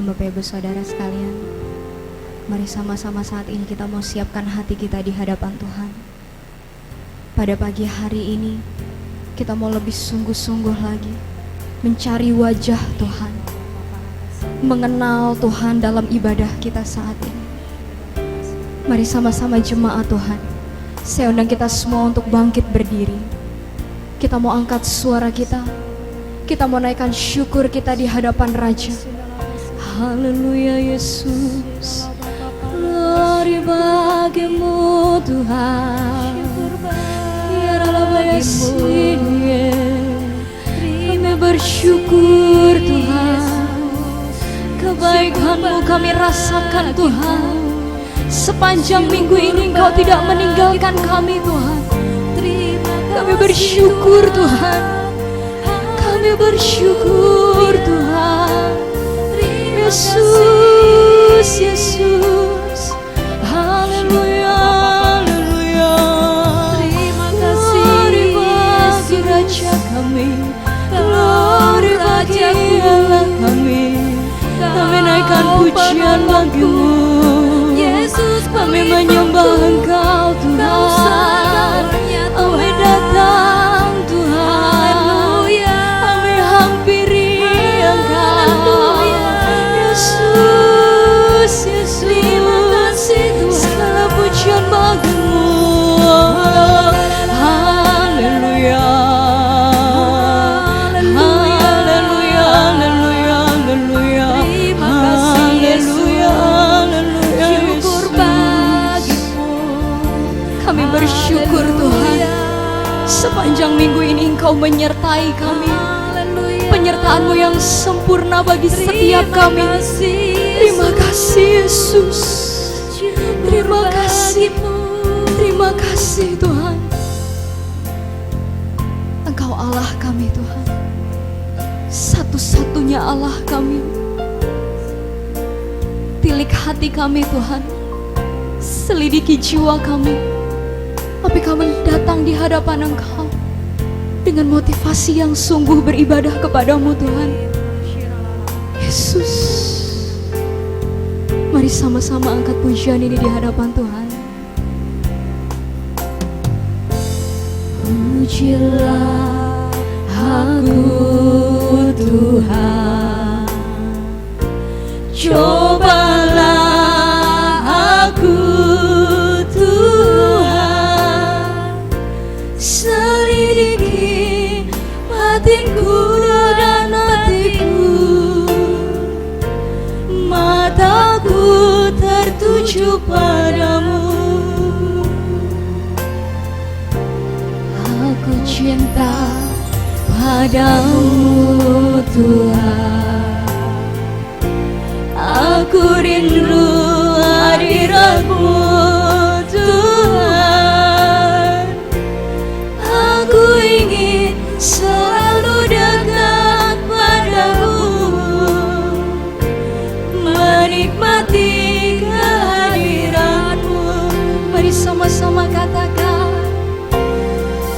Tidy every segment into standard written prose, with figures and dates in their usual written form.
Bapak Ibu Saudara sekalian, mari sama-sama saat ini kita mau siapkan hati kita di hadapan Tuhan. Pada pagi hari ini kita mau lebih sungguh-sungguh lagi mencari wajah Tuhan, mengenal Tuhan dalam ibadah kita saat ini. Mari sama-sama jemaat Tuhan, saya undang kita semua untuk bangkit berdiri. Kita mau angkat suara kita mau naikkan syukur kita di hadapan Raja. Haleluya Yesus, glory bagimu Tuhan, biarlah bagimu. Kami bersyukur Tuhan, kebaikan-Mu kami rasakan Tuhan. Sepanjang minggu ini Engkau tidak meninggalkan kami Tuhan. Kami bersyukur Tuhan, kami bersyukur Tuhan. Yesus, Yesus, haleluya, haleluya. Terima kasih bagi Raja kami, glory bagi Allah kami. Kami naikkan pujian bagi-Mu, Yesus. Kami menyembah Engkau Tuhan. Kami datang Tuhan, kami hampiri Engkau. Yesus, Yesus, terima kasih Tuhan. Segala pujian bagi-Mu. Haleluya, haleluya, haleluya, haleluya. Terima kasih Yesus, syukur bagi-Mu. Kami bersyukur Tuhan, sepanjang minggu ini Engkau menyertai kami. Penyertaan-Mu yang sempurna bagi setiap kami. Terima kasih Yesus, terima kasih, terima kasih Tuhan. Engkau Allah kami Tuhan, satu-satunya Allah kami. Tilik hati kami Tuhan, selidiki jiwa kami. Tapi kami datang di hadapan Engkau dengan motivasi yang sungguh beribadah kepadamu Tuhan. Yesus, mari sama-sama angkat pujian ini di hadapan Tuhan. Pujilah aku Tuhan, cobalah aku Tuhan, selidiki batinku dan hatiku. Mataku tertuju padamu. Aku cinta padamu Tuhan, aku rindu hadirat-Mu Tuhan. Aku ingin selalu dekat padamu, menikmati kehadiran-Mu. Mari sama-sama katakan,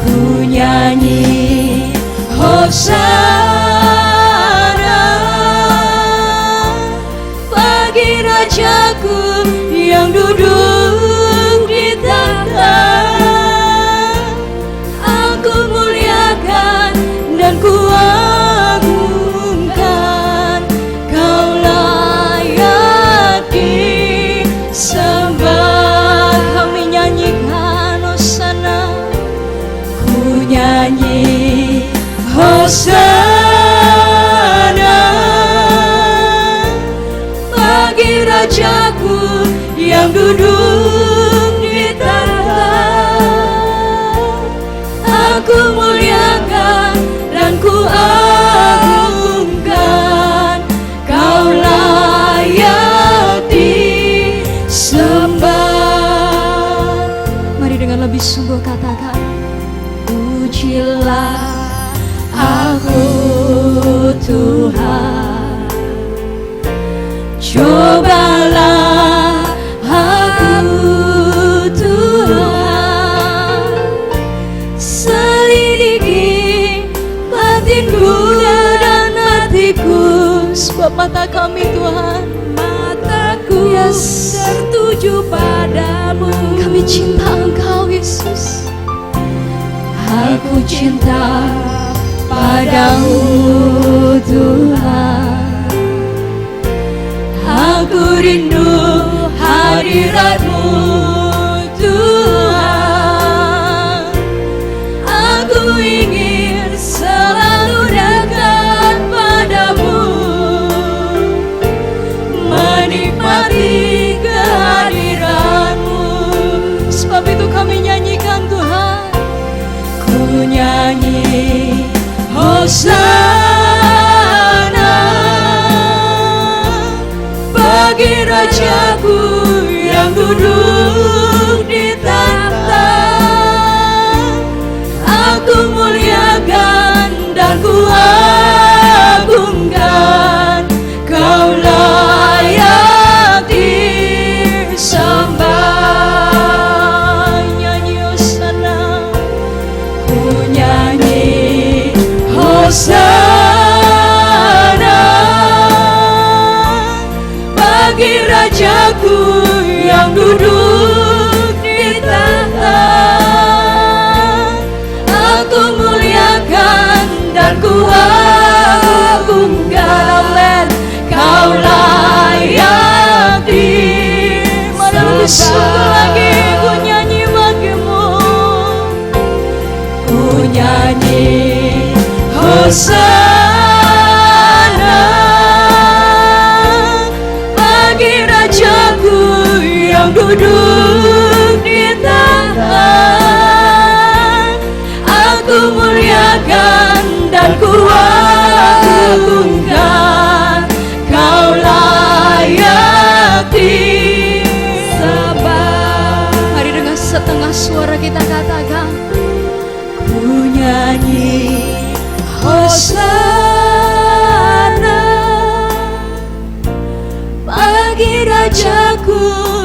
ku nyanyi Hosana bagi Rajaku yang duduk di tahta. Aku muliakan dan ku agungkan, Kau layak disembah. Kami nyanyikan Hosana, ku nyanyi Hosana bagi Rajaku yang duduk di tahta. Aku muliakan dan ku agungkan, Kau layak disembah. Mari dengan lebih sungguh katakan, pujilah aku Tuhan, cobalah aku Tuhan, selidiki batinku dan hatiku Sebab mata kami Tuhan, mataku tertuju padamu. Kami cinta Engkau Yesus. Aku cinta padamu Tuhan. Aku rindu hadirat-Mu Tuhan. Aku ingin selalu dekat padamu, menikmati kehadiran-Mu. Sebab itu kami nyanyikan Tuhan. Ku nyanyi Hosana bagi Rajaku yang duduk di tahta. Aku muliakan dan ku agungkan, Kau layak disembah. Nyanyi Hosana, ku nyanyi Hosana bagi Rajaku yang duduk di tahta. Aku muliakan dan ku agungkan, Kau layak disembah. sungguh lagi ku nyanyi bagimu. Ku nyanyi Hosana bagi Rajaku yang duduk di tahta. Aku muliakan dan ku agungkan, Kau layak disembah. Mari dengan setengah suara kita katakan, Ku nyanyi Hosana bagi Rajaku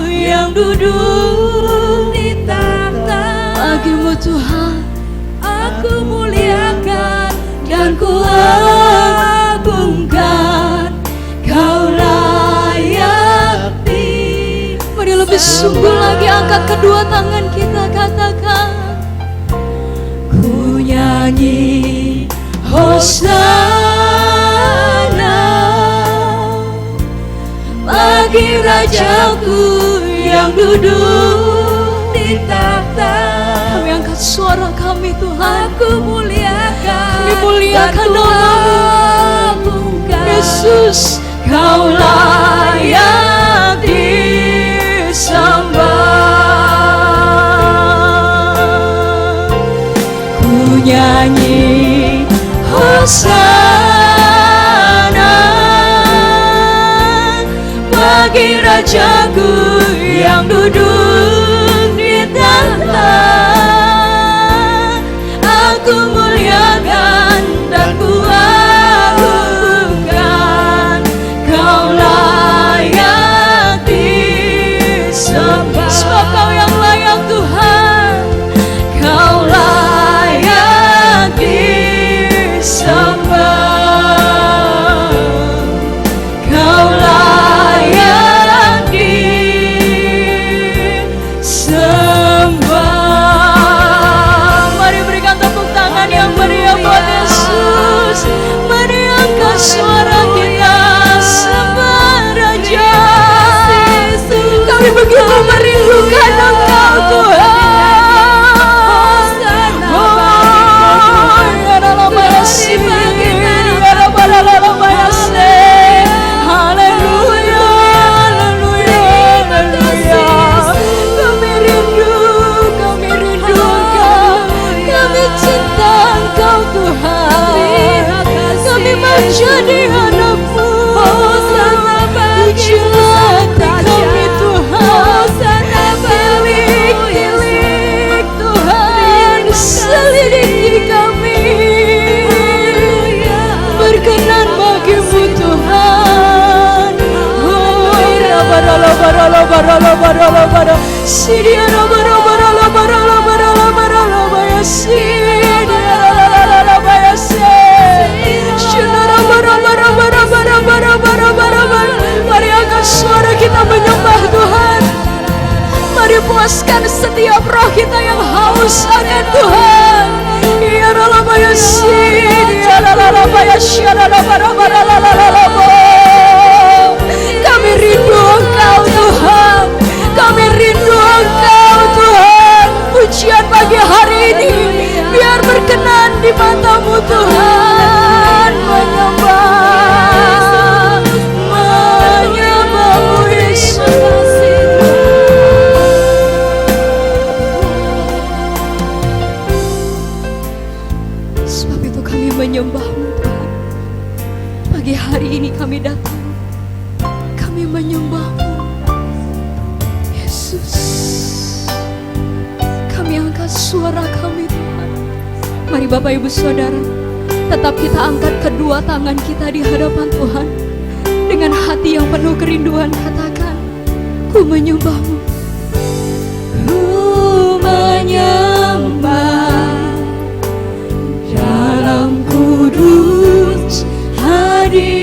yang duduk di tahta. bagimu Tuhan. Aku muliakan dan ku agungkan, Kau layak disembah. Mari lebih sungguh lagi angkat kedua tangan kita katakan, Ku nyanyi Hosana bagi Rajaku yang duduk di tahta. kami angkat suara kami Tuhan. Aku muliakan, Kami muliakan dan ku nama-Mu. agungkan, Yesus, Kau layak disembah. Ku nyanyi Hosana bagi Rajaku yang duduk di tahta. Aku muliakan dan ku agungkan, Kau layak disembah. sebab Kau yang layak Tuhan. Kau layak disembah. Kau layak disembah. Mari berikan tepuk tangan yang meriah buat Yesus. Mari angkat suara kita sembah Raja. Kami begitu merindukan Engkau Tuhan. Haleluya, haleluya, haleluya. Kami rindu Engkau. Kami cinta Engkau Tuhan. Kami menjadi anak-Mu. Ujilah hati kami Tuhan. Tilik-tilik Tuhan, selidiki kami. Berkenan bagimu Tuhan. Oh, bara-bara-bara-bara-bara-bara-bara. Sidia-bara-bara-bara-bara-bara-bara-bara-bara-bara. Shunara-bara-bara-bara-bara-bara-bara. setiap roh kita yang haus akan Tuhan. Ya Rabba ya Sidi, ya Rabba ya Syara, kami rindu Engkau Tuhan, kami rindu Engkau Tuhan. Pujian pagi hari ini biar berkenan di mata-Mu Tuhan. Menyembah-Mu Yesus. Sebab itu kami menyembah-Mu Tuhan. Pagi hari ini kami datang, kami menyembah-Mu Yesus. Kami angkat suara kami Tuhan. Mari Bapak Ibu Saudara, tetap kita angkat kedua tangan kita di hadapan Tuhan. Dengan hati yang penuh kerinduan katakan, ku menyembah-Mu. Ku menyembah dalam kudus hadirat-Mu.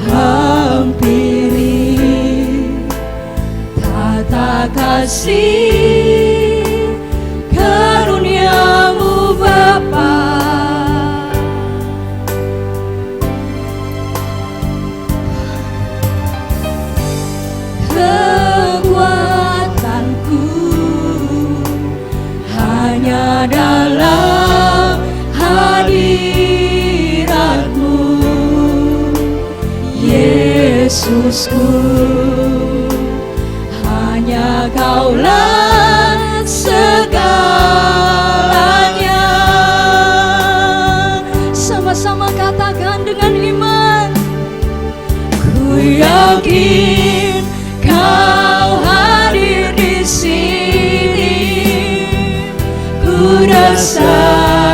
Hampiri tata kasih karunia-Mu Bapa. Kekuatanku hanya dalam hadirat-Mu, Yesusku. Hanya Kaulah segalanya. Sama-sama katakan dengan iman. Ku yakin Kau hadir di sini. Ku rasakan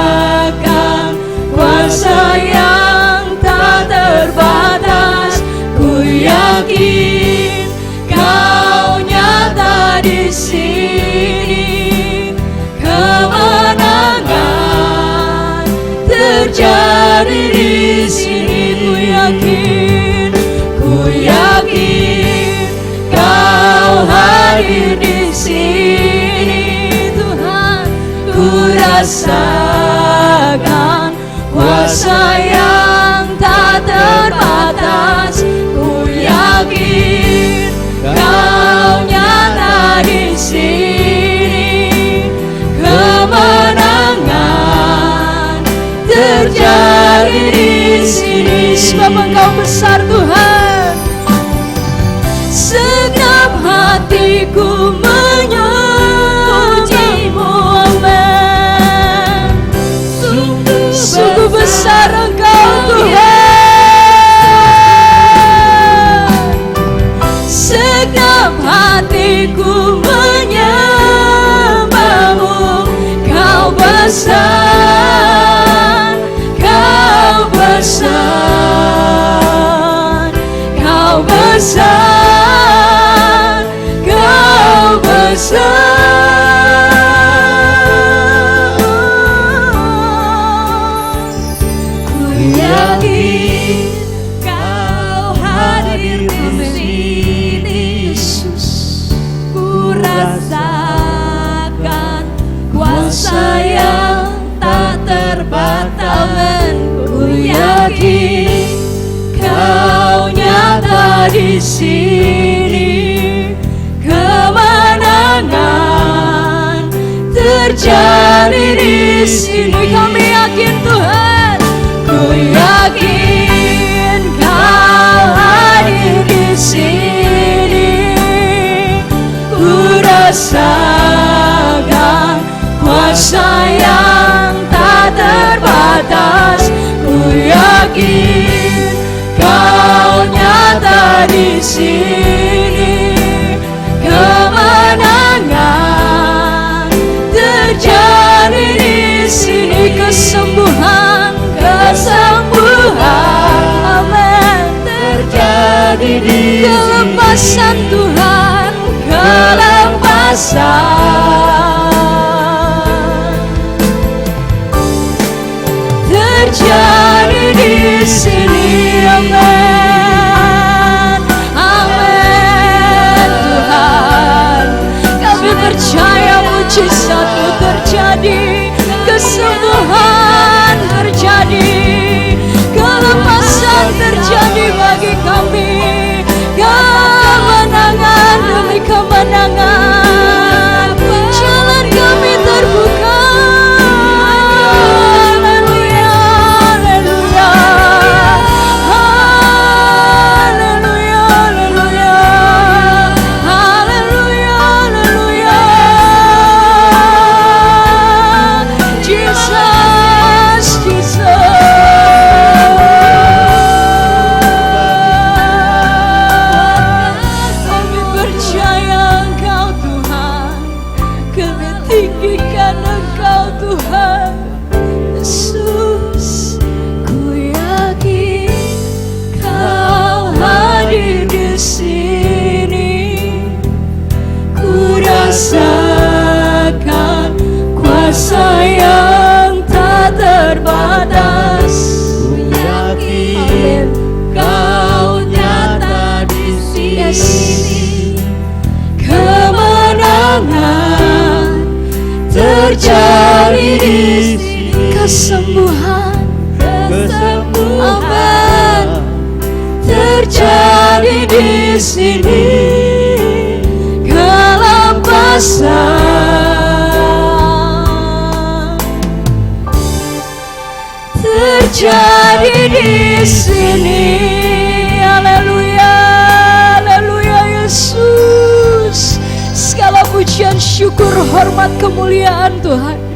kuasa yang tak terbatas. Ku yakin Kau nyata di sini. Kemenangan terjadi di sini. Ku yakin Kau hadir di sini Tuhan. Ku rasakan kuasa yang tak terbatas. Ku yakin Kau nyata di sini. Kemenangan terjadi di sini. Sebab Engkau besar Tuhan. Segenap hatiku memuji-Mu, amin. Sungguh besar Engkau Tuhan. Segenap hatiku menyembah-Mu. Kau besar, Kau besar, Kau besar, Kau besar. Ku yakin Kau hadir di sini, Yesus. Ku rasakan kuasa yang tak terbatas. Ku yakin Kau nyata di sini. Kemenangan terjadi di sini. Kami yakin Tuhan. Ku yakin Kau hadir di sini. Ku rasakan kuasa yang tak terbatas. Ku yakin Kau nyata di sini. Kemenangan terjadi di sini. Kesembuhan, kesembuhan, amin, terjadi di sini. Kelepasan Tuhan, kelepasan terjadi di sini, amin, amin. terjadi di sini. kesembuhan Kesembuhan terjadi di sini. Kelepasan terjadi di sini. Haleluya, haleluya Yesus. Segala pujian, syukur, hormat, kemuliaan Tuhan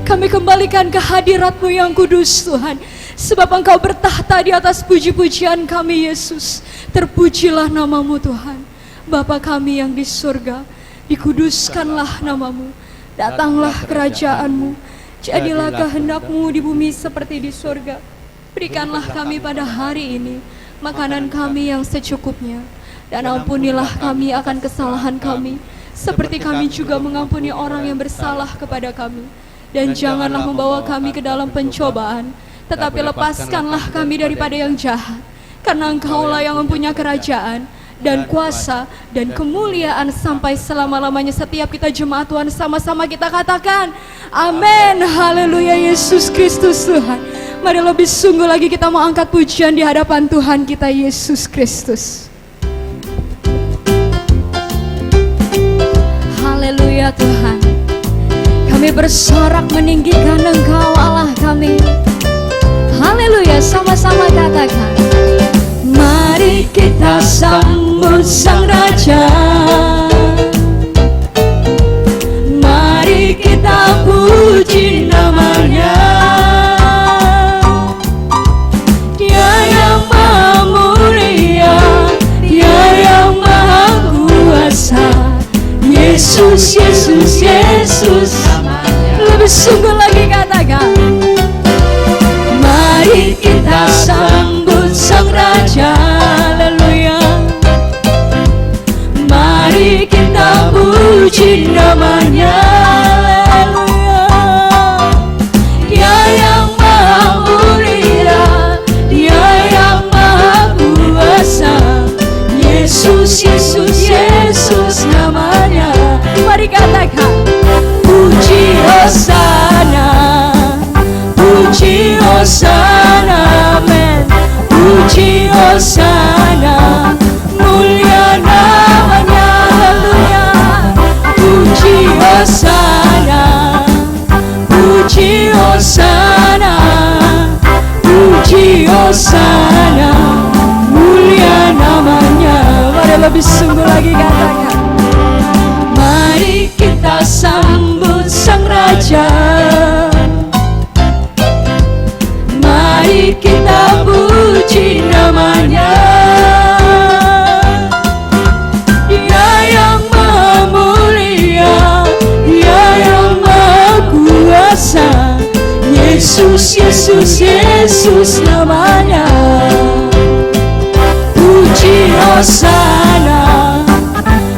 kami kembalikan ke hadirat-Mu yang kudus Tuhan. Sebab Engkau bertahta di atas puji-pujian kami Yesus. Terpujilah nama-Mu Tuhan. Bapa kami yang di surga, dikuduskanlah nama-Mu. Datanglah kerajaan-Mu. Jadilah kehendak-Mu di bumi seperti di surga. Berikanlah kami pada hari ini makanan kami yang secukupnya. Dan ampunilah kami akan kesalahan kami, seperti kami juga mengampuni orang yang bersalah kepada kami. Dan janganlah membawa kami ke dalam pencobaan, tetapi lepaskanlah kami daripada yang jahat. Karena Engkaulah yang mempunyai kerajaan dan kuasa dan kemuliaan sampai selama-lamanya. Setiap kita jemaat Tuhan sama-sama kita katakan amin. Haleluya Yesus Kristus Tuhan. Mari lebih sungguh lagi kita mau angkat pujian di hadapan Tuhan kita Yesus Kristus. Haleluya Tuhan. Kami bersorak meninggikan Engkau Allah kami. Haleluya, sama-sama katakan. Mari kita sambut Sang Raja. Mari kita puji nama-Nya. Dia yang maha mulia, Dia yang maha kuasa. Yesus, Yesus, Yesus. Lebih sungguh lagi katakan. Mari kita sambut Sang Raja. Haleluya. Mari kita puji nama-Nya. Haleluya. Dia yang maha mulia, Dia yang maha kuasa. Yesus, Yesus, Yesus namanya. Mari katakan. Puji Hosana, puji Hosana, amen. Puji Hosana, mulia namanya, haleluya. Puji Hosana, puji Hosana, puji Hosana, mulia namanya. Mari lebih sungguh lagi katakan. Mari kita sambut Sang Raja. Mari kita puji nama-Nya. Dia yang maha mulia, Dia yang maha kuasa. Yesus, Yesus, Yesus namanya. Puji Hosana,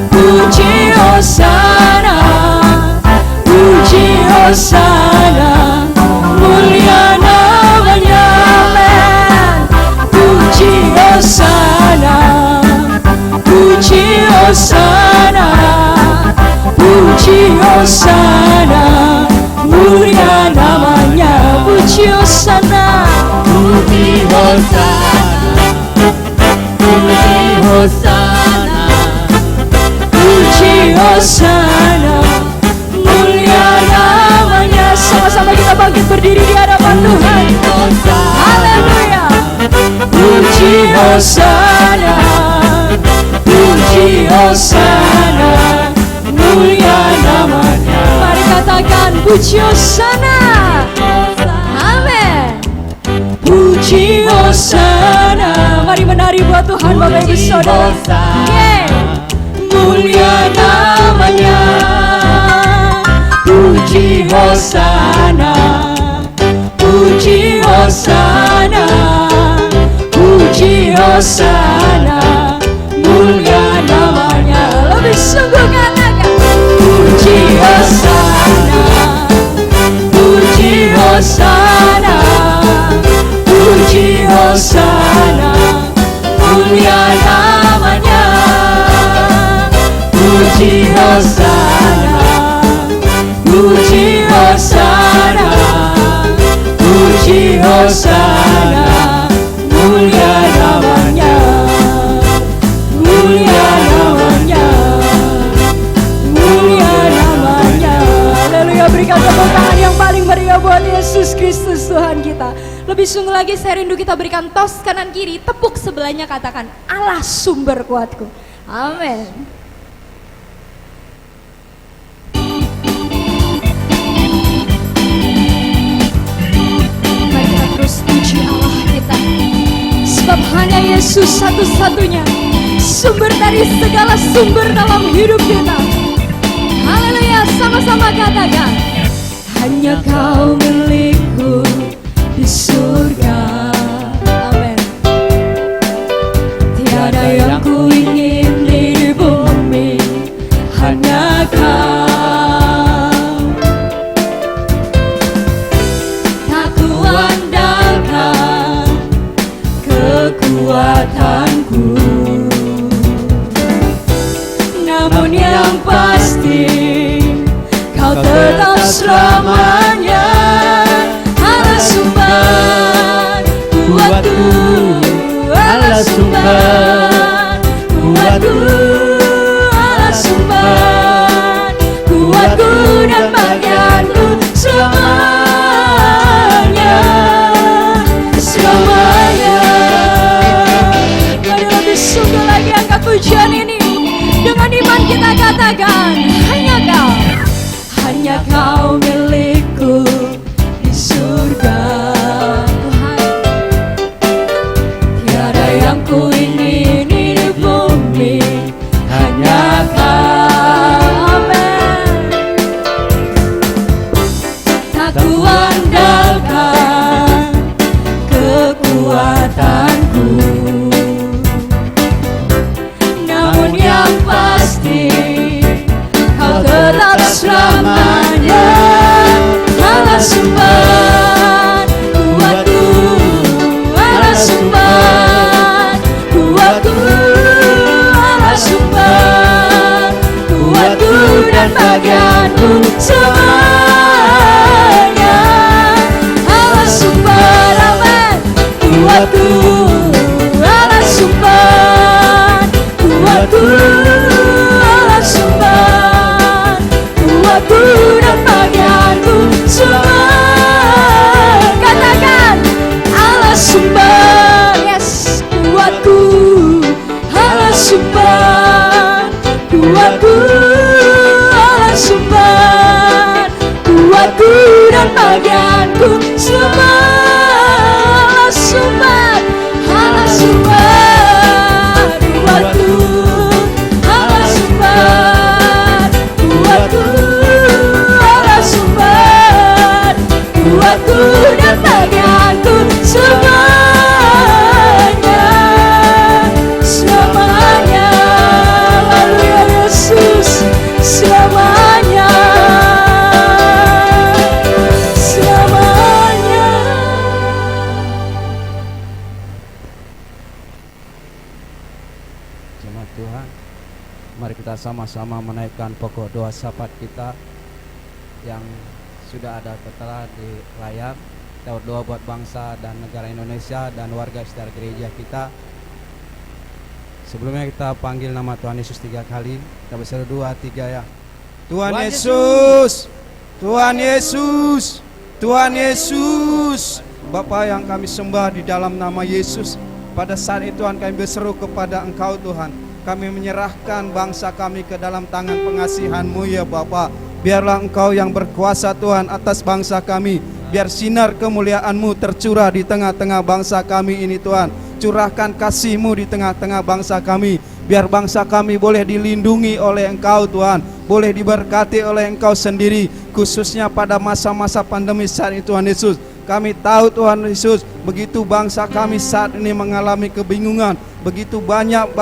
puji Hosana, puji Hosana, mulia namanya, amen. Puji Hosana, puji Hosana, puji Hosana, mulia namanya. Puji Hosana, puji Hosana, puji Hosana, puji Hosana, mulia namanya. Sama-sama kita bangkit berdiri di hadapan Tuhan. Haleluya. Puji Hosana, puji Hosana, mulia namanya. Mari katakan puji Hosana. Amin. Puji Hosana. Mari menari buat Tuhan Bapak Ibu Saudara. Mulia namanya. Puji Hosana, puji Hosana, puji Hosana, mulia namanya. Lebih sungguh katakan. Puji Hosana, puji Hosana, puji Hosana, mulia namanya. Puji Hosana, puji Hosana, Kristus Tuhan kita. Lebih sungguh lagi saya rindu kita berikan tos kanan kiri, tepuk sebelahnya, katakan Allah sumber kuatku. Amin. Mari kita terus puji Allah kita, sebab hanya Yesus satu-satunya sumber dari segala sumber dalam hidup kita. Haleluya, sama-sama katakan, hanya Kau milikku di surga. Amin. Tiada yang ku ingin di bumi, hanya Kau. Tak ku andalkan kekuatanku, namun yang pasti Kau tetap selamanya. Allah sumber kuatku, Allah sumber kuatku, Allah sumber kuatku dan bagianku selamanya, selamanya. Mari lebih sungguh lagi angkat pujian ini. Dengan iman kita katakan, hanya Kau, hanya Kau milikku di surga. Tuhan, tiada yang ku ingin di bumi, hanya Kau. Amin. Tak ku andalkan kekuatanku, namun yang pasti Kau tetap selamanya. Allah sumber kuatku, Allah sumber kuatku, Allah sumber kuatku dan bagianku semuanya. Allah sumber, amin, kuatku, Allah sumber kuatku, Allah sumber kuatku dan bagianku semua. Katakan Allah sumber, yes, kuatku, Allah sumber kuatku, Allah sumber kuatku dan bagianku semua. Allah sumber, Allah sumber kuatku, Allah sumber kuatku, Allah sumber kuatku dan bagianku semuanya, selamanya. Haleluya Yesus, selamanya, selamanya. Jemaat Tuhan, mari kita sama-sama menaikkan pokok doa syafaat kita yang sudah ada tertera di layar. Kita berdoa buat bangsa dan negara Indonesia dan warga sekitar gereja kita. Sebelumnya kita panggil nama Tuhan Yesus 3 kali. Kita bersatu 2, 3 ya. Tuhan Yesus, Tuhan Yesus, Tuhan Yesus. Bapa yang kami sembah di dalam nama Yesus, pada saat itu Tuhan kami berseru kepada Engkau Tuhan. Kami menyerahkan bangsa kami ke dalam tangan pengasihan-Mu ya Bapa. Biarlah Engkau yang berkuasa Tuhan atas bangsa kami. Biar sinar kemuliaan-Mu tercurah di tengah-tengah bangsa kami ini Tuhan. Curahkan kasih-Mu di tengah-tengah bangsa kami. Biar bangsa kami boleh dilindungi oleh Engkau Tuhan, boleh diberkati oleh Engkau sendiri, khususnya pada masa-masa pandemi saat ini Tuhan Yesus. Kami tahu Tuhan Yesus, begitu bangsa kami saat ini mengalami kebingungan, begitu banyak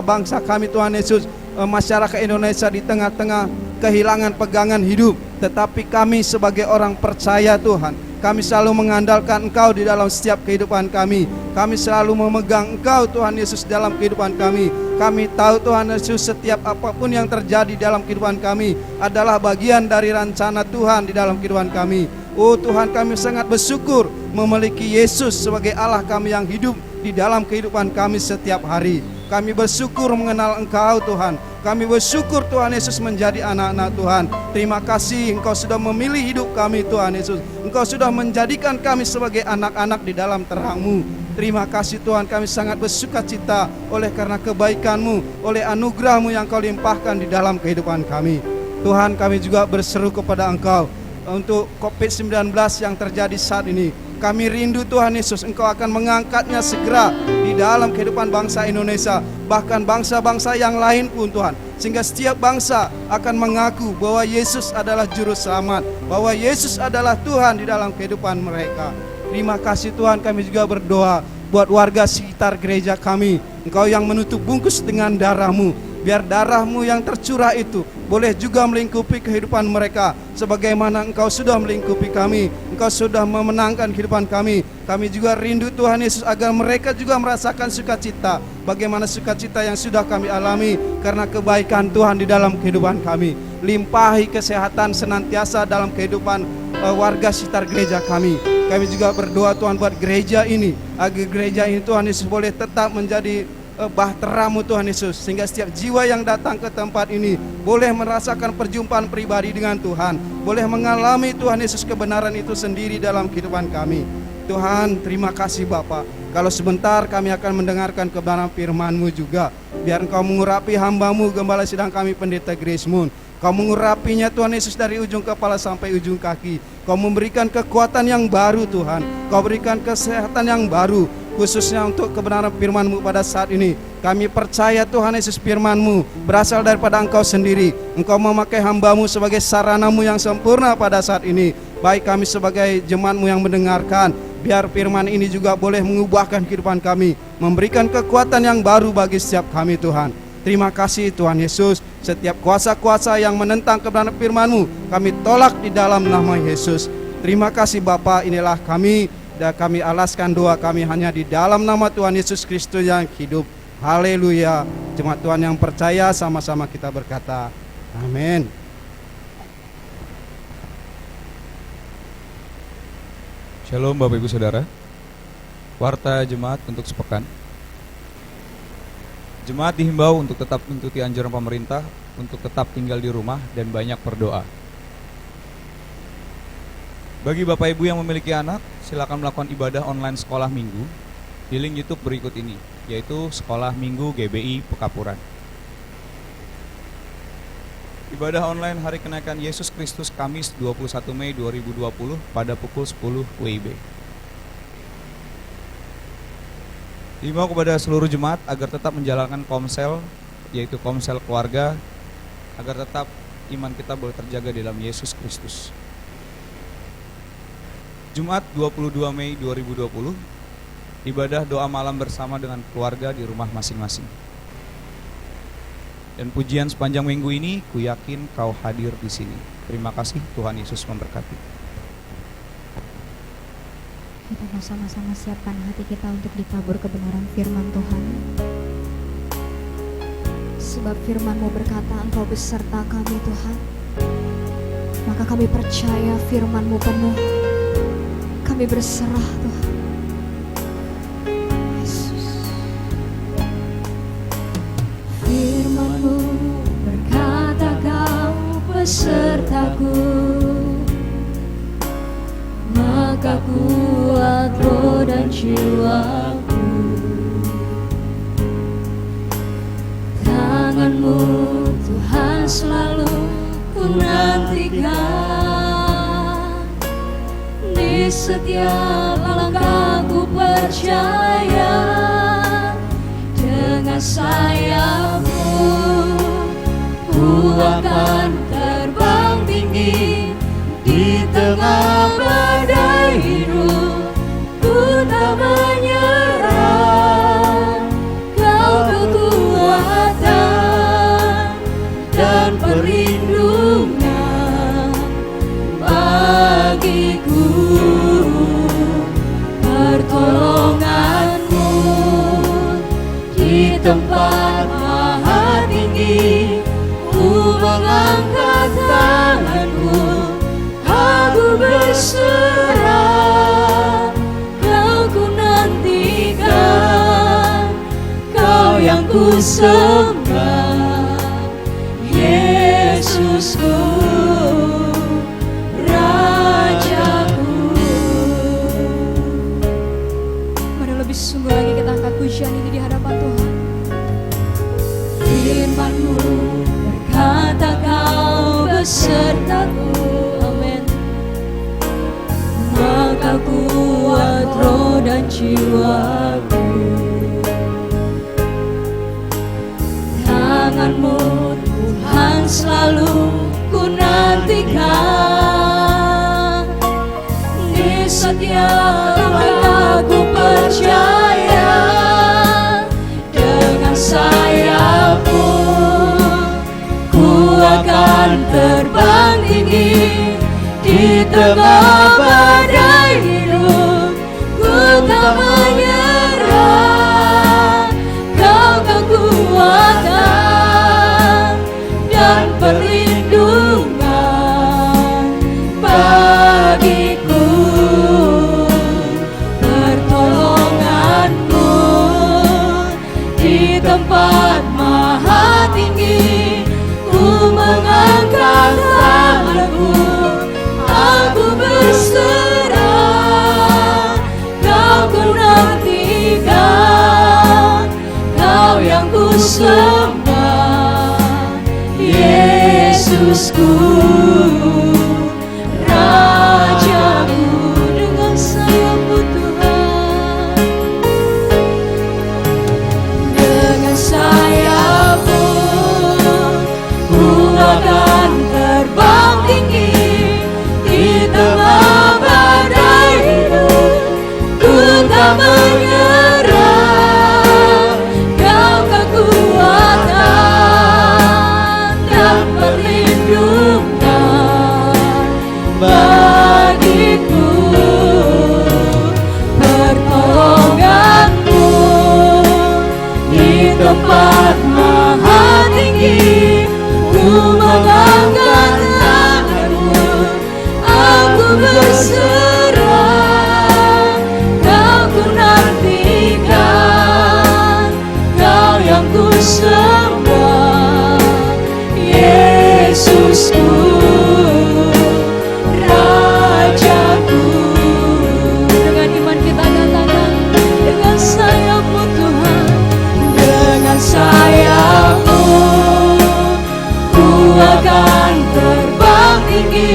bangsa kami Tuhan Yesus, masyarakat Indonesia di tengah-tengah kehilangan pegangan hidup. Tetapi kami sebagai orang percaya Tuhan, kami selalu mengandalkan Engkau di dalam setiap kehidupan kami. Kami selalu memegang Engkau Tuhan Yesus dalam kehidupan kami. Kami tahu Tuhan Yesus, setiap apapun yang terjadi dalam kehidupan kami adalah bagian dari rencana Tuhan di dalam kehidupan kami. Oh Tuhan, kami sangat bersyukur memiliki Yesus sebagai Allah kami yang hidup di dalam kehidupan kami setiap hari. Kami bersyukur mengenal Engkau Tuhan. Kami bersyukur Tuhan Yesus menjadi anak-anak Tuhan. Terima kasih Engkau sudah memilih hidup kami Tuhan Yesus. Engkau sudah menjadikan kami sebagai anak-anak di dalam terang-Mu. Terima kasih Tuhan, kami sangat bersuka cita oleh karena kebaikan-Mu, oleh anugerah-Mu yang Kau limpahkan di dalam kehidupan kami. Tuhan, kami juga berseru kepada Engkau untuk COVID-19 yang terjadi saat ini. Kami rindu Tuhan Yesus, Engkau akan mengangkatnya segera di dalam kehidupan bangsa Indonesia, bahkan bangsa-bangsa yang lain pun Tuhan, sehingga setiap bangsa akan mengaku bahwa Yesus adalah juru selamat, bahwa Yesus adalah Tuhan di dalam kehidupan mereka. Terima kasih Tuhan, kami juga berdoa buat warga sekitar gereja kami. Engkau yang menutup bungkus dengan darah-Mu, biar darah-Mu yang tercurah itu boleh juga melingkupi kehidupan mereka, sebagaimana Engkau sudah melingkupi kami. Engkau sudah memenangkan kehidupan kami. Kami juga rindu Tuhan Yesus agar mereka juga merasakan sukacita, bagaimana sukacita yang sudah kami alami karena kebaikan Tuhan di dalam kehidupan kami. Limpahi kesehatan senantiasa dalam kehidupan warga sekitar gereja kami. Kami juga berdoa Tuhan buat gereja ini, agar gereja ini Tuhan Yesus boleh tetap menjadi bahtera-Mu Tuhan Yesus, sehingga setiap jiwa yang datang ke tempat ini boleh merasakan perjumpaan pribadi dengan Tuhan, boleh mengalami Tuhan Yesus kebenaran itu sendiri dalam kehidupan kami. Tuhan, terima kasih Bapa. Kalau sebentar kami akan mendengarkan kebenaran firman-Mu juga, biar Engkau mengurapi hamba-Mu Gembala Sidang kami Pendeta Grace Moon. Kau mengurapinya Tuhan Yesus dari ujung kepala sampai ujung kaki. Kau memberikan kekuatan yang baru Tuhan. Kau berikan kesehatan yang baru, khususnya untuk kebenaran firman-Mu pada saat ini. Kami percaya Tuhan Yesus firman-Mu berasal daripada Engkau sendiri. Engkau memakai hamba-Mu sebagai sarana-Mu yang sempurna pada saat ini. Baik kami sebagai jemaat-Mu yang mendengarkan, biar firman ini juga boleh mengubahkan kehidupan kami, memberikan kekuatan yang baru bagi setiap kami Tuhan. Terima kasih Tuhan Yesus. Setiap kuasa-kuasa yang menentang kebenaran firman-Mu kami tolak di dalam nama Yesus. Terima kasih Bapa, inilah kami, dan kami alaskan doa kami hanya di dalam nama Tuhan Yesus Kristus yang hidup. Haleluya. Jemaat Tuhan yang percaya sama-sama kita berkata amin. Shalom Bapak Ibu Saudara. Warta jemaat untuk sepekan. Jemaat dihimbau untuk tetap mengikuti anjuran pemerintah untuk tetap tinggal di rumah dan banyak berdoa. Bagi Bapak Ibu yang memiliki anak, silakan melakukan ibadah online sekolah minggu di link YouTube berikut ini, yaitu Sekolah Minggu GBI Pekapuran. Ibadah online hari kenaikan Yesus Kristus Kamis 21 Mei 2020 pada pukul 10 WIB. Dihimbau kepada seluruh jemaat agar tetap menjalankan komsel, yaitu komsel keluarga, agar tetap iman kita boleh terjaga di dalam Yesus Kristus. Jumat 22 Mei 2020, ibadah doa malam bersama dengan keluarga di rumah masing-masing. Dan pujian sepanjang minggu ini, ku yakin kau hadir di sini. Terima kasih, Tuhan Yesus memberkati. Kita mau sama-sama siapkan hati kita untuk ditabur kebenaran firman Tuhan. Sebab firman-Mu berkata, Engkau beserta kami Tuhan. Maka kami percaya firman-Mu penuh. Kami berserah Tuhan. Yesus. Firman-Mu berkata kau besertaku, maka kuat roh dan jiwaku. Tangan-Mu Tuhan selalu ku nantikan. Di setiap langkah ku percaya, dengan sayap-Mu ku akan terbang tinggi. Di tengah badai hidup ku tak menyerah. Kau kekuatan dan perlindungan bagiku. Pertolongan-Mu di tempat maha tinggi. Ku mengangkat tanganku, aku berserah. Kau ku nantikan, Kau yang ku sembah, Yesusku, Rajaku. Mari lebih sungguh lagi kita angkat pujian ini di hadapan Tuhan. Firman-Mu berkata Kau besertaku, amin. Maka kuat roh dan jiwaku. Tangan-Mu Tuhan selalu ku nantikan. Di setiap langkah ku percaya, dengan sayap-Mu ku akan terbang tinggi. Di tengah badai hidup ku tak menyerah. Kau kekuatan dan perlindungan bagiku. Pertolongan-Mu di tempat maha tinggi. Ku mengangkat tanganku, aku berserah. Kau ku nantikan, Kau yang ku sembah, Yesusku, Rajaku. Dengan sayap-Mu Tuhan, dengan sayap-Mu ku akan terbang tinggi. Di tengah badai hidup ku tak menyerah. Kau kekuatan dan perlindungan bagiku. Pertolongan-Mu di tempat maha tinggi. Ku mengangkat tanganku, aku berserah. Kau ku nantikan, Kau yang ku sembah, Yesusku, Rajaku. Dengan iman kita katakan, dengan sayap-Mu Tuhan, dengan sayap-Mu ku akan terbang tinggi.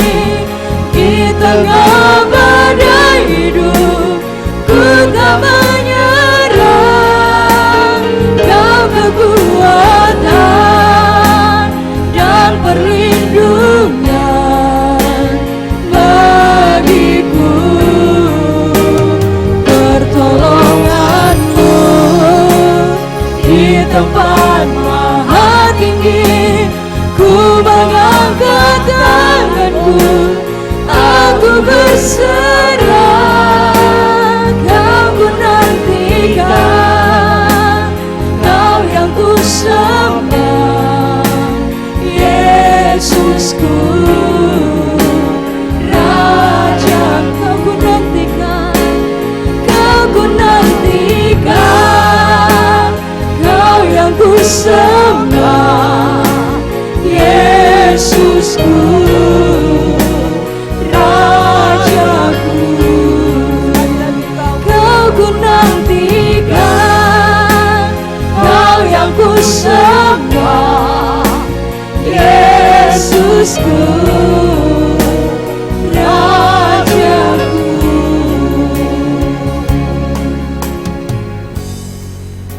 Di tengah badai hidup ku tak menyerah. Kau kekuatan dan perlindungan bagiku. Pertolongan-Mu di tempat maha tinggi. Ku mengangkat tanganku, aku berserah. Kau ku nantikan, Kau yang ku sembah, Yesusku, Raja. Kau ku nantikan, Kau ku nantikan, Kau yang ku sembah, Yesusku, Rajaku. Kau ku nantikan, Kau yang ku sembah, Yesusku, Rajaku.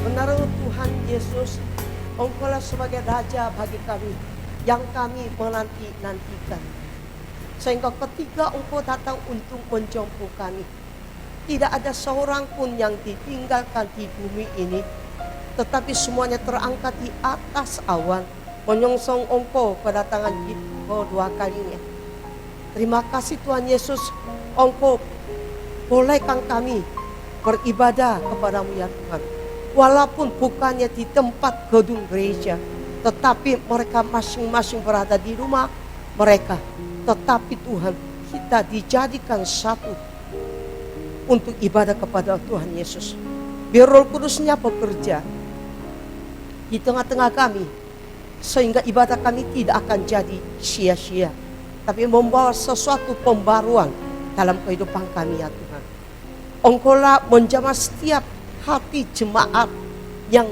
Benar Tuhan Yesus, Engkaulah sebagai Raja bagi kami, yang kami menanti-nantikan. Sehingga ketika Engkau datang untuk menjemput kami, tidak ada seorang pun yang ditinggalkan di bumi ini, tetapi semuanya terangkat di atas awan, menyongsong Engkau kedatangan kedua kalinya. Terima kasih Tuhan Yesus, Engkau bolehkan kami beribadah kepadamu ya Tuhan. Walaupun bukannya di tempat gedung gereja, tetapi mereka masing-masing berada di rumah mereka. Tetapi Tuhan, kita dijadikan satu untuk ibadah kepada Tuhan Yesus. Biar Roh Kudusnya bekerja di tengah-tengah kami, sehingga ibadah kami tidak akan jadi sia-sia, tapi membawa sesuatu pembaruan dalam kehidupan kami ya Tuhan. Engkaulah menjamah setiap hati jemaat yang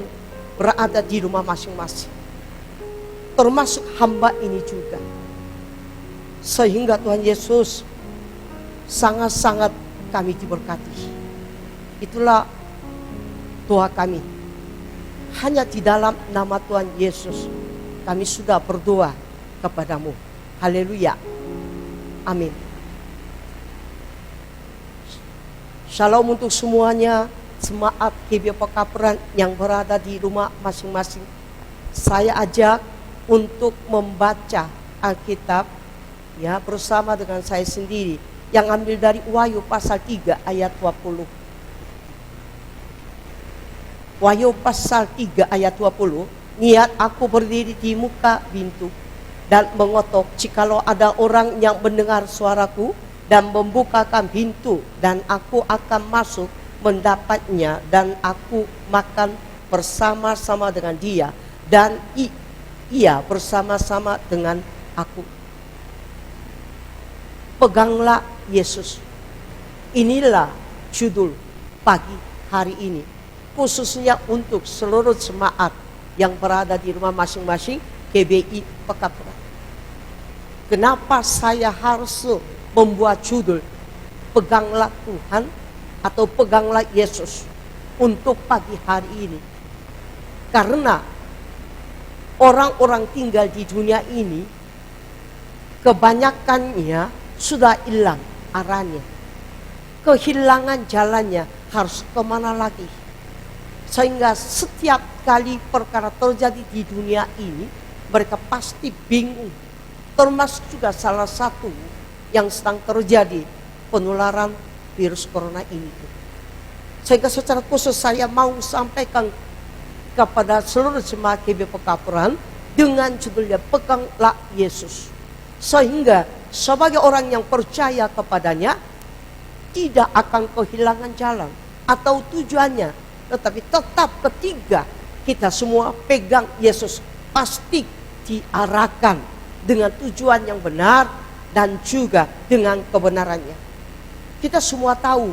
berada di rumah masing-masing, termasuk hamba ini juga. Sehingga Tuhan Yesus sangat-sangat kami diberkati. Itulah doa kami. Hanya di dalam nama Tuhan Yesus kami sudah berdoa kepadamu. Haleluya. Amin. Shalom untuk semuanya. Jemaat GBI Pekapuran yang berada di rumah masing-masing. Saya ajak untuk membaca Alkitab ya bersama dengan saya sendiri yang ambil dari Wahyu pasal 3 ayat 20. Wahyu pasal 3 ayat 20. Niat aku berdiri di muka pintu dan mengotok, jikalau ada orang yang mendengar suaraku dan membukakan pintu, dan aku akan masuk mendapatnya, dan aku makan bersama-sama dengan dia, dan ia bersama-sama dengan aku. Peganglah Yesus. Inilah judul pagi hari ini, khususnya untuk seluruh jemaat yang berada di rumah masing-masing GBI Pekapuran. Kenapa saya harus membuat judul peganglah Tuhan atau peganglah Yesus untuk pagi hari ini? Karena orang-orang tinggal di dunia ini kebanyakannya sudah hilang arahnya, kehilangan jalannya, harus kemana lagi. Sehingga setiap kali perkara terjadi di dunia ini, mereka pasti bingung. Termasuk juga salah satu yang sedang terjadi, penularan virus corona ini. Sehingga secara khusus saya mau sampaikan kepada seluruh jemaat GBI Pekapuran dengan judulnya peganglah Yesus. Sehingga sebagai orang yang percaya kepadanya tidak akan kehilangan jalan atau tujuannya. Tetapi tetap ketika kita semua pegang Yesus, pasti diarahkan dengan tujuan yang benar dan juga dengan kebenarannya. Kita semua tahu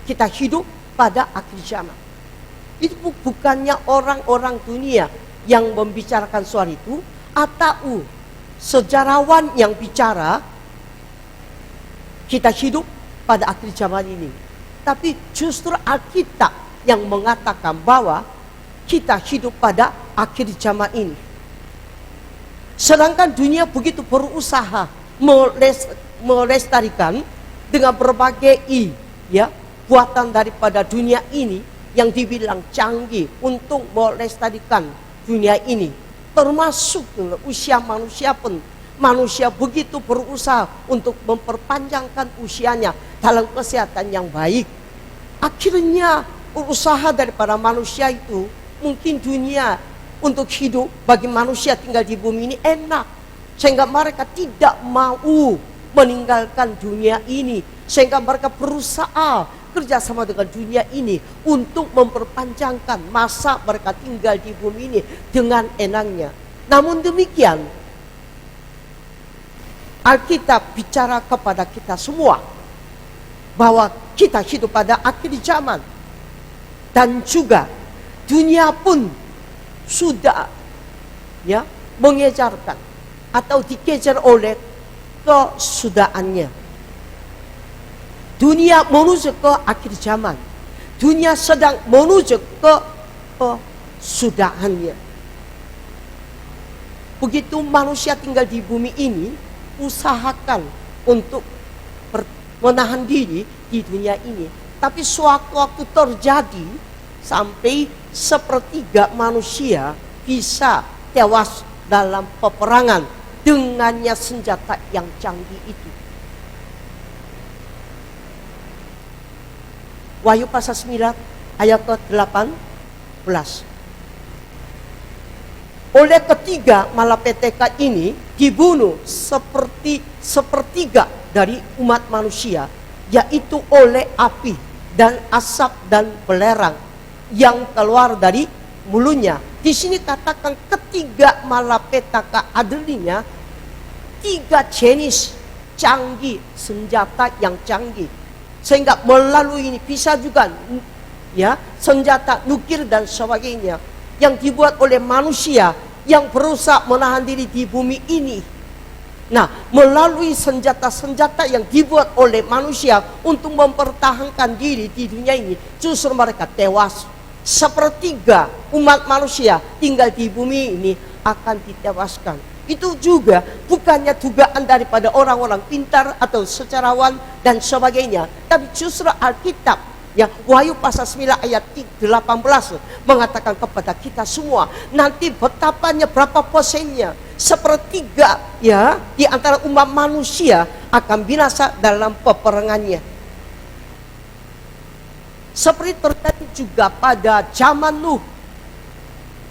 kita hidup pada akhir zaman. Itu bukannya orang-orang dunia yang membicarakan soal itu, atau sejarawan yang bicara kita hidup pada akhir zaman ini. Tapi justru Alkitab yang mengatakan bahwa kita hidup pada akhir zaman ini. Sedangkan dunia begitu berusaha melestarikan dengan berbagai buatan daripada dunia ini yang dibilang canggih untuk melestarikan dunia ini. Termasuk usia manusia pun. Manusia begitu berusaha untuk memperpanjangkan usianya dalam kesehatan yang baik. Akhirnya usaha daripada manusia itu, mungkin dunia untuk hidup bagi manusia tinggal di bumi ini enak, sehingga mereka tidak mau meninggalkan dunia ini, sehingga mereka berusaha kerjasama dengan dunia ini untuk memperpanjangkan masa mereka tinggal di bumi ini dengan enaknya. Namun demikian, Alkitab bicara kepada kita semua bahwa kita hidup pada akhir zaman, dan juga dunia pun sudah mengejarkan atau dikejar oleh kesudahannya. Dunia menuju ke akhir zaman. Dunia sedang menuju ke kesudahannya. Begitu manusia tinggal di bumi ini, usahakan untuk menahan diri di dunia ini. Tapi sewaktu-waktu terjadi, sampai sepertiga manusia bisa tewas dalam peperangan dengannya senjata yang canggih itu. Wahyu pasal 9 ayat ke-18. Oleh ketiga malapetaka ini dibunuh sepertiga dari umat manusia, yaitu oleh api dan asap dan belerang yang keluar dari mulutnya, Di sini katakan ketiga malapetaka adlinya 3 jenis canggih, senjata yang canggih. Sehingga melalui ini bisa juga ya senjata nuklir dan sebagainya yang dibuat oleh manusia yang berusaha menahan diri di bumi ini. Nah, melalui senjata-senjata yang dibuat oleh manusia untuk mempertahankan diri di dunia ini, justru mereka tewas. Sepertiga umat manusia tinggal di bumi ini akan ditewaskan. Itu juga bukannya dugaan daripada orang-orang pintar atau sejarawan dan sebagainya, tapi justru Alkitab ya, Wahyu pasal 9 ayat 18 mengatakan kepada kita semua, nanti betapanya berapa persennya, sepertiga ya di antara umat manusia akan binasa dalam peperangannya. Seperti terjadi juga pada zaman Nuh,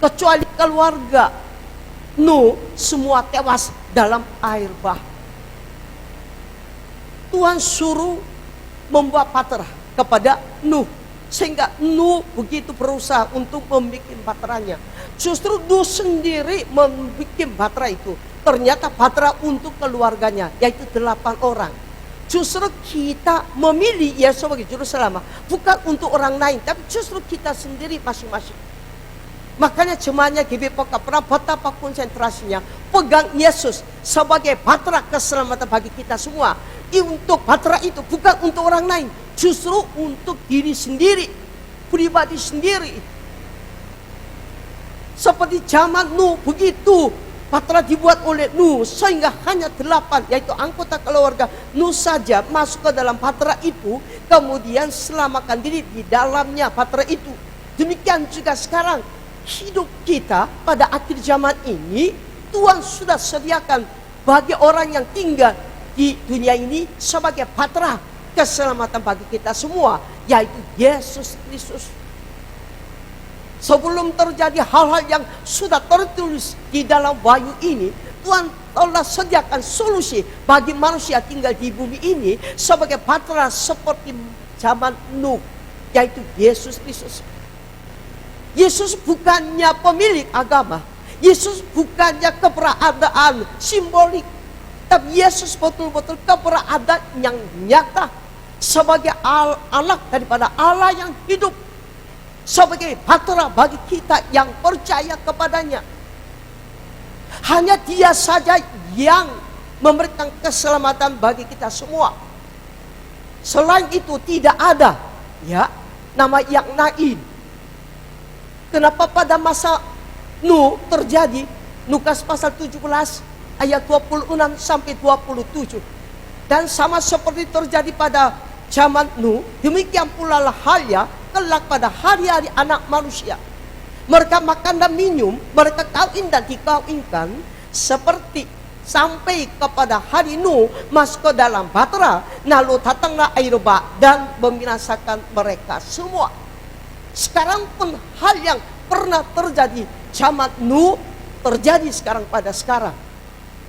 kecuali keluarga Nuh semua tewas dalam air bah. Tuhan suruh membuat bahtera kepada Nuh, sehingga Nuh begitu berusaha untuk membuat bahteranya. Justru Nuh sendiri membuat bahtera itu, ternyata bahtera untuk keluarganya, yaitu 8 orang. Justru kita memilih Yesus sebagai juru selamat bukan untuk orang lain, tapi justru kita sendiri masing-masing. Makanya jemaatnya GBPK pernah betapa konsentrasinya pegang Yesus sebagai bahtera keselamatan bagi kita semua. Untuk bahtera itu bukan untuk orang lain, justru untuk diri sendiri, pribadi sendiri. Seperti zaman Nuh begitu, bahtera dibuat oleh Nuh sehingga hanya 8, yaitu anggota keluarga Nuh saja masuk ke dalam bahtera itu, kemudian selamatkan diri di dalamnya bahtera itu. Demikian juga sekarang hidup kita pada akhir zaman ini, Tuhan sudah sediakan bagi orang yang tinggal di dunia ini sebagai bahtera keselamatan bagi kita semua, yaitu Yesus Kristus. Sebelum terjadi hal-hal yang sudah tertulis di dalam Wahyu ini, Tuhan telah sediakan solusi bagi manusia tinggal di bumi ini sebagai bahtera seperti zaman Nuh, yaitu Yesus Kristus. Yesus bukannya pemilik agama, Yesus bukannya keberadaan simbolik, tapi Yesus betul-betul keberadaan yang nyata sebagai anak daripada Allah yang hidup, sebagai bahtera bagi kita yang percaya kepadanya. Hanya Dia saja yang memberikan keselamatan bagi kita semua. Selain itu tidak ada ya nama yang lain. Kenapa pada masa Nuh terjadi Lukas pasal 17 ayat 26 sampai 27. Dan sama seperti terjadi pada zaman Nuh, demikian pula lah halnya kelak pada hari-hari anak manusia. Mereka makan dan minum, mereka kawin dan dikawinkan, seperti sampai kepada hari Nuh masuk ke dalam bahtera, lalu datanglah air bah dan membinasakan mereka semua. Sekarang pun hal yang pernah terjadi zaman Nuh terjadi sekarang pada sekarang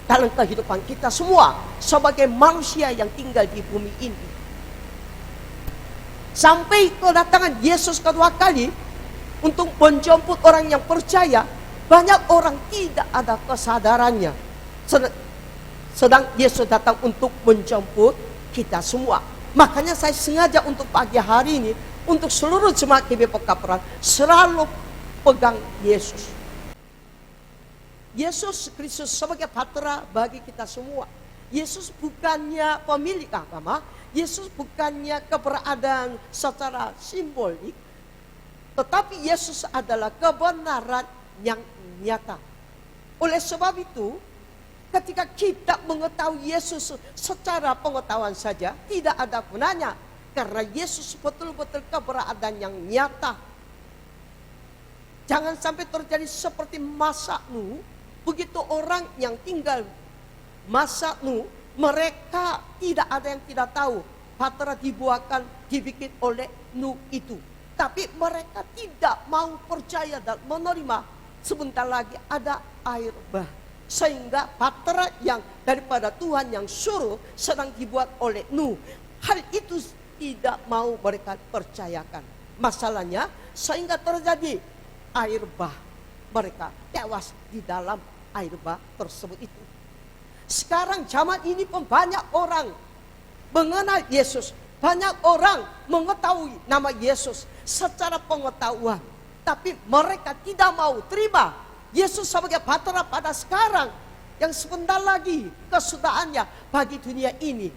dalam kehidupan kita semua sebagai manusia yang tinggal di bumi ini. Sampai kedatangan Yesus kedua kali untuk menjemput orang yang percaya, banyak orang tidak ada kesadarannya. Sedang Yesus datang untuk menjemput kita semua. Makanya saya sengaja untuk pagi hari ini, untuk seluruh jemaat GBPK Peran, selalu pegang Yesus. Yesus Kristus sebagai bahtera bagi kita semua. Yesus bukannya pemilik agama, Yesus bukannya keberadaan secara simbolik, tetapi Yesus adalah kebenaran yang nyata. Oleh sebab itu, ketika kita mengetahui Yesus secara pengetahuan saja, tidak ada gunanya. Karena Yesus betul-betul keberadaan yang nyata. Jangan sampai terjadi seperti masa Nuh. Begitu orang yang tinggal masa Nuh, mereka tidak ada yang tidak tahu bahtera dibuatkan, dibikin oleh Nuh itu. Tapi mereka tidak mau percaya dan menerima sebentar lagi ada air bah. Sehingga bahtera yang daripada Tuhan yang suruh sedang dibuat oleh Nuh. Hal itu tidak mau mereka percayakan. Masalahnya sehingga terjadi air bah. mereka tewas di dalam air bah tersebut itu. Sekarang zaman ini pun banyak orang mengenal Yesus. Banyak orang mengetahui nama Yesus secara pengetahuan. Tapi mereka tidak mau terima Yesus sebagai Batara pada sekarang. Yang sebentar lagi kesudahannya bagi dunia ini.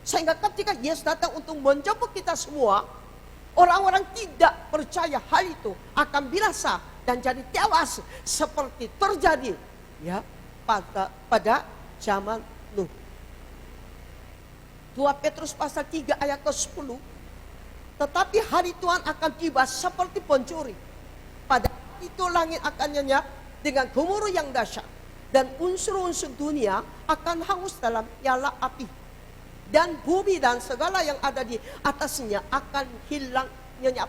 Sehingga ketika Yesus datang untuk menjemput kita semua, orang-orang tidak percaya hal itu akan binasa dan jadi tewas seperti terjadi ya pada zaman Nuh. 2 Petrus pasal 3 ayat ke-10. Tetapi hari Tuhan akan tiba seperti pencuri. Pada itu langit akan nyenyak dengan gemuruh yang dahsyat, dan unsur-unsur dunia akan hangus dalam nyala api, dan bumi dan segala yang ada di atasnya akan hilang nyenyak.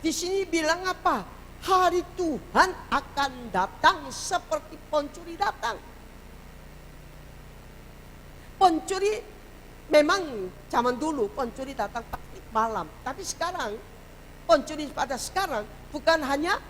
Di sini bilang apa? Hari Tuhan akan datang seperti pencuri datang. Pencuri memang zaman dulu pencuri datang pasti malam. Tapi sekarang pencuri pada sekarang bukan hanya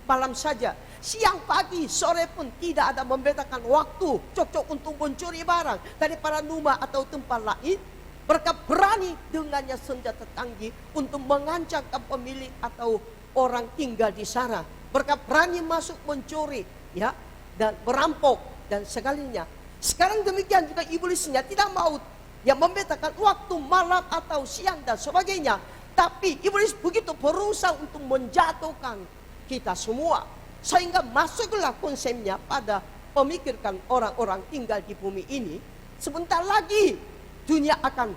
malam saja. Siang, pagi, sore pun tidak ada membedakan waktu. Cocok untuk mencuri barang daripada rumah atau tempat lain. Mereka berani dengannya senjata canggih untuk mengancamkan pemilik atau orang tinggal di sana. Mereka berani masuk mencuri ya, dan merampok dan segalinya. Sekarang demikian juga iblisnya tidak mau yang membedakan waktu malam atau siang dan sebagainya. Tapi iblis begitu berusaha untuk menjatuhkan kita semua. Sehingga masuklah konsepnya pada memikirkan orang-orang tinggal di bumi ini. Sebentar lagi dunia akan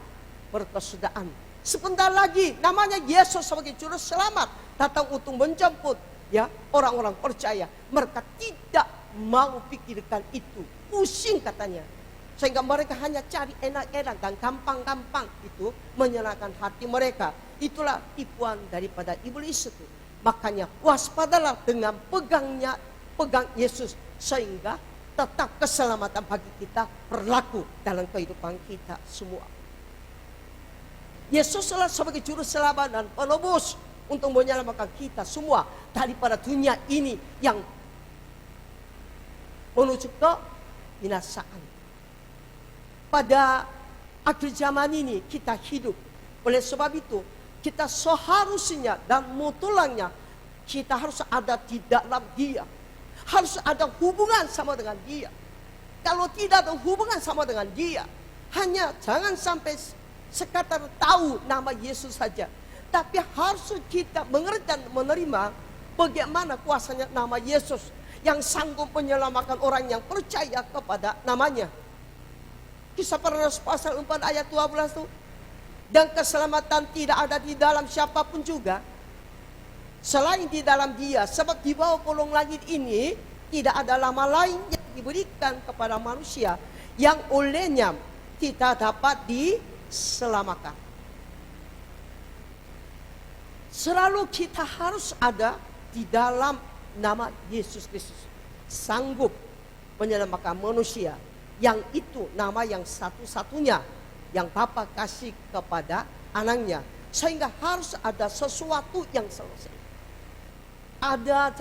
berkesudahan. Sebentar lagi namanya Yesus sebagai juru selamat datang untuk menjemput ya orang-orang percaya. Mereka tidak mau pikirkan itu. Pusing katanya. Sehingga mereka hanya cari enak-enak dan gampang-gampang itu menyenangkan hati mereka. Itulah tipuan daripada iblis itu. Makanya waspadalah dengan pegang Yesus. Sehingga tetap keselamatan bagi kita berlaku dalam kehidupan kita semua. Yesuslah sebagai juru selamat dan penebus untuk menyelamatkan kita semua daripada dunia ini yang menuju ke binasaan. Pada akhir zaman ini kita hidup. Oleh sebab itu kita seharusnya dan mutlaknya kita harus ada di dalam Dia. Harus ada hubungan sama dengan Dia. Kalau tidak ada hubungan sama dengan Dia, hanya jangan sampai sekadar tahu nama Yesus saja. Tapi harus kita mengerti dan menerima bagaimana kuasanya nama Yesus yang sanggup menyelamatkan orang yang percaya kepada namanya. Kisah Para Rasul pasal 4 ayat 12 itu. Dan keselamatan tidak ada di dalam siapapun juga selain di dalam Dia. Sebab di bawah kolong langit ini tidak ada nama lain yang diberikan kepada manusia yang olehnya kita dapat diselamatkan. Selalu kita harus ada di dalam nama Yesus Kristus. Sanggup menyelamatkan manusia. Yang itu nama yang satu-satunya yang Bapa kasih kepada anaknya. Sehingga harus ada sesuatu yang selesai. Ada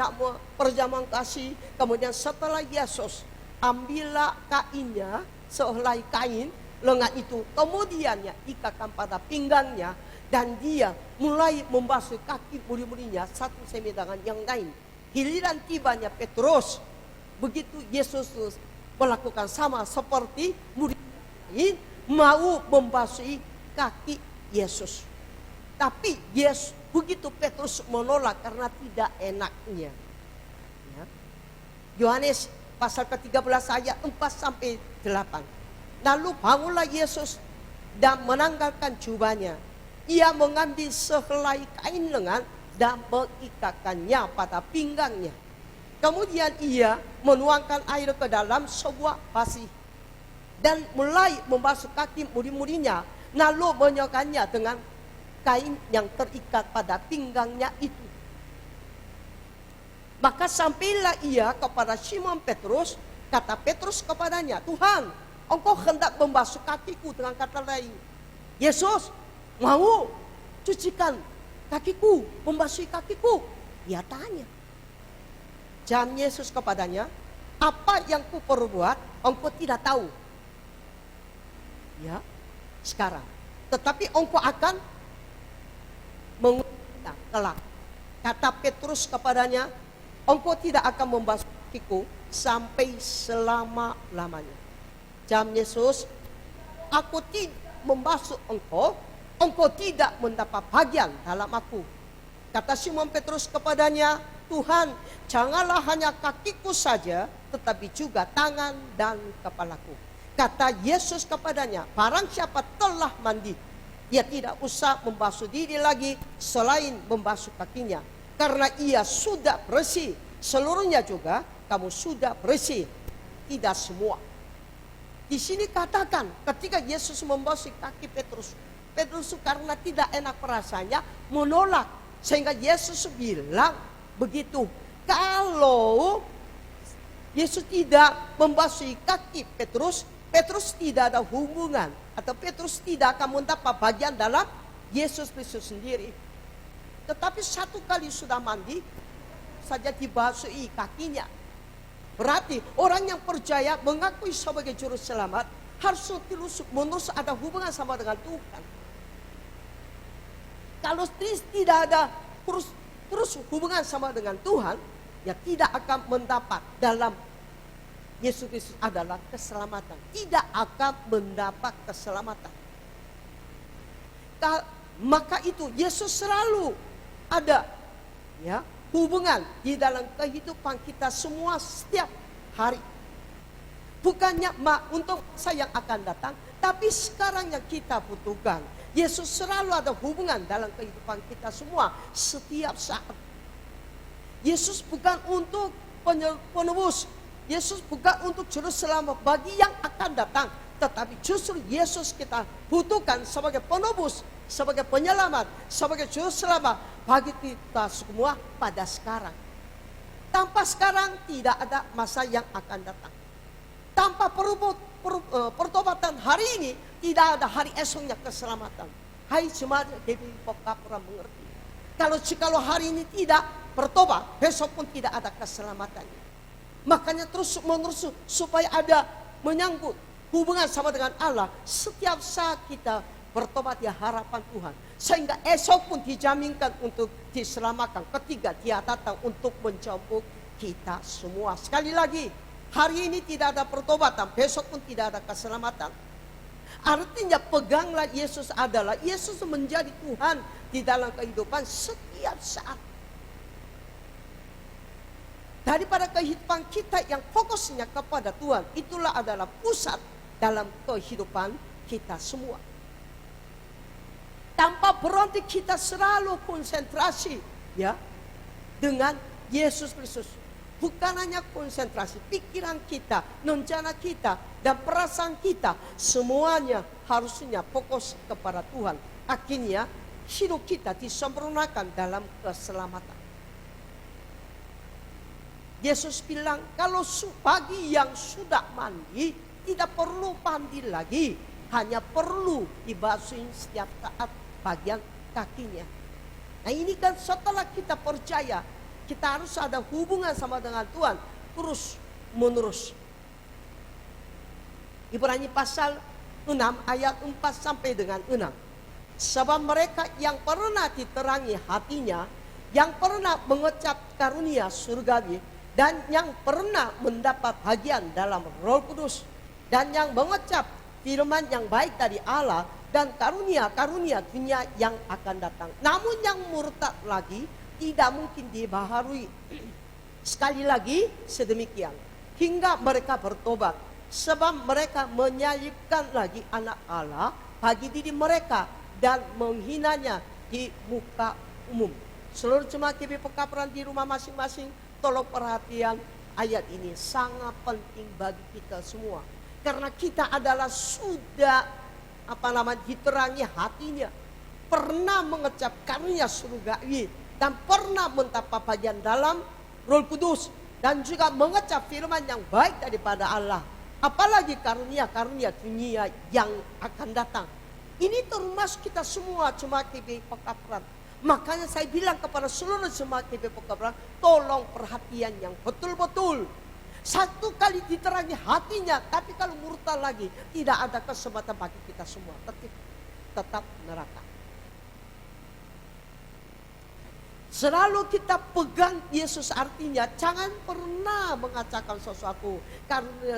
perjamuan kasih. Kemudian setelah Yesus ambillah kainnya, sehelai kain lengan itu. Kemudiannya ikatkan pada pinggangnya. Dan dia mulai membasuh kaki murid-muridnya satu sama dengan yang lain. Giliran tibanya Petrus. Begitu Yesus melakukan sama seperti murid lain, mau membasuhi kaki Yesus. Tapi Yesus begitu Petrus menolak karena tidak enaknya. Ya. Yohanes pasal ke-13 ayat 4 sampai 8. Lalu bangunlah Yesus dan menanggalkan jubahnya. Ia mengambil sehelai kain lengan dan mengikatkannya pada pinggangnya. Kemudian ia menuangkan air ke dalam sebuah pasir dan mulai membasuh kaki murid-muridnya, lalu menyokannya dengan kain yang terikat pada pinggangnya itu. Maka sampailah ia kepada Simon Petrus. Kata Petrus kepadanya, Tuhan, Engkau hendak membasuh kakiku. Dengan kata lain, Yesus mau cucikan kakiku, membasuhi kakiku. Dia tanya. Jam Yesus kepadanya, apa yang ku perbuat engkau tidak tahu. Ya, sekarang. Tetapi engkau akan mengerti kelak. Kata Petrus kepadanya, engkau tidak akan membasuh kakiku sampai selama-lamanya. Jam Yesus, aku tidak membasuh engkau, engkau tidak mendapat bagian dalam aku. Kata Simon Petrus kepadanya, Tuhan, janganlah hanya kakiku saja, tetapi juga tangan dan kepalaku. Kata Yesus kepadanya, barang siapa telah mandi, ia tidak usah membasuh diri lagi selain membasuh kakinya. Karena ia sudah bersih, seluruhnya juga kamu sudah bersih. Tidak semua. Di sini katakan ketika Yesus membasuh kaki Petrus, Petrus karena tidak enak perasaannya menolak. Sehingga Yesus bilang begitu, kalau Yesus tidak membasuh kaki Petrus, Petrus tidak ada hubungan atau Petrus tidak akan mendapat bagian dalam Yesus Kristus sendiri. Tetapi satu kali sudah mandi saja dibasuhi kakinya. Berarti orang yang percaya mengakui sebagai juru selamat harus terus ada hubungan sama dengan Tuhan. Kalau tidak ada terus hubungan sama dengan Tuhan, ya tidak akan mendapat dalam Yesus Kristus adalah keselamatan. Tidak akan mendapat keselamatan. Maka itu Yesus selalu ada ya hubungan di dalam kehidupan kita semua setiap hari. Bukannya untuk saya yang akan datang, tapi sekarang yang kita butuhkan. Yesus selalu ada hubungan dalam kehidupan kita semua setiap saat. Yesus bukan untuk penebus, Yesus bukan untuk juru selamat bagi yang akan datang, tetapi justru Yesus kita butuhkan sebagai penebus, sebagai penyelamat, sebagai juru selamat bagi kita semua pada sekarang. Tanpa sekarang tidak ada masa yang akan datang. Tanpa pertobatan hari ini tidak ada hari esoknya keselamatan. Hai jemaat GBI Pokapura mengerti. Kalau hari ini tidak bertobat, besok pun tidak ada keselamatannya. Makanya terus menerus supaya ada menyangkut hubungan sama dengan Allah. Setiap saat kita bertobat di harapan Tuhan. Sehingga esok pun dijaminkan untuk diselamatkan ketika dia datang untuk menjemput kita semua. Sekali lagi, hari ini tidak ada pertobatan, besok pun tidak ada keselamatan. Artinya peganglah Yesus adalah Yesus menjadi Tuhan di dalam kehidupan setiap saat. Daripada kehidupan kita yang fokusnya kepada Tuhan, itulah adalah pusat dalam kehidupan kita semua. Tanpa berhenti kita selalu konsentrasi ya dengan Yesus Kristus. Bukan hanya konsentrasi, pikiran kita, rencana kita, dan perasaan kita, semuanya harusnya fokus kepada Tuhan. Akhirnya hidup kita disempurnakan dalam keselamatan. Yesus bilang, kalau bagi yang sudah mandi, tidak perlu mandi lagi, hanya perlu dibasuh setiap saat bagian kakinya. Nah ini kan setelah kita percaya, kita harus ada hubungan sama dengan Tuhan terus menerus. Ibrani pasal 6 ayat 4 sampai dengan 6. Sebab mereka yang pernah diterangi hatinya, yang pernah mengecap karunia surgawi, dan yang pernah mendapat bagian dalam Roh Kudus, dan yang mengecap firman yang baik dari Allah, dan karunia-karunia dunia yang akan datang. Namun yang murtad lagi tidak mungkin dibaharui. Sekali lagi sedemikian, hingga mereka bertobat, sebab mereka menyalibkan lagi anak Allah bagi diri mereka dan menghinanya di muka umum. Seluruh jemaat GBI Pekapuran di rumah masing-masing, tolong perhatian ayat ini, sangat penting bagi kita semua. Karena kita adalah sudah diterangi hatinya, pernah mengecap karunia surgawi, dan pernah mendapat bagian dalam Roh Kudus, dan juga mengecap firman yang baik daripada Allah. Apalagi karunia-karunia dunia yang akan datang. Ini termasuk kita semua jemaat GBI Pekapuran Makanya saya bilang kepada seluruh jemaat GP Pekanbaru, tolong perhatian yang betul-betul. Satu kali diterangi hatinya, tapi kalau murtad lagi, tidak ada kesempatan bagi kita semua. Tetap neraka. Selalu kita pegang Yesus, artinya jangan pernah mengacaukan sesuatu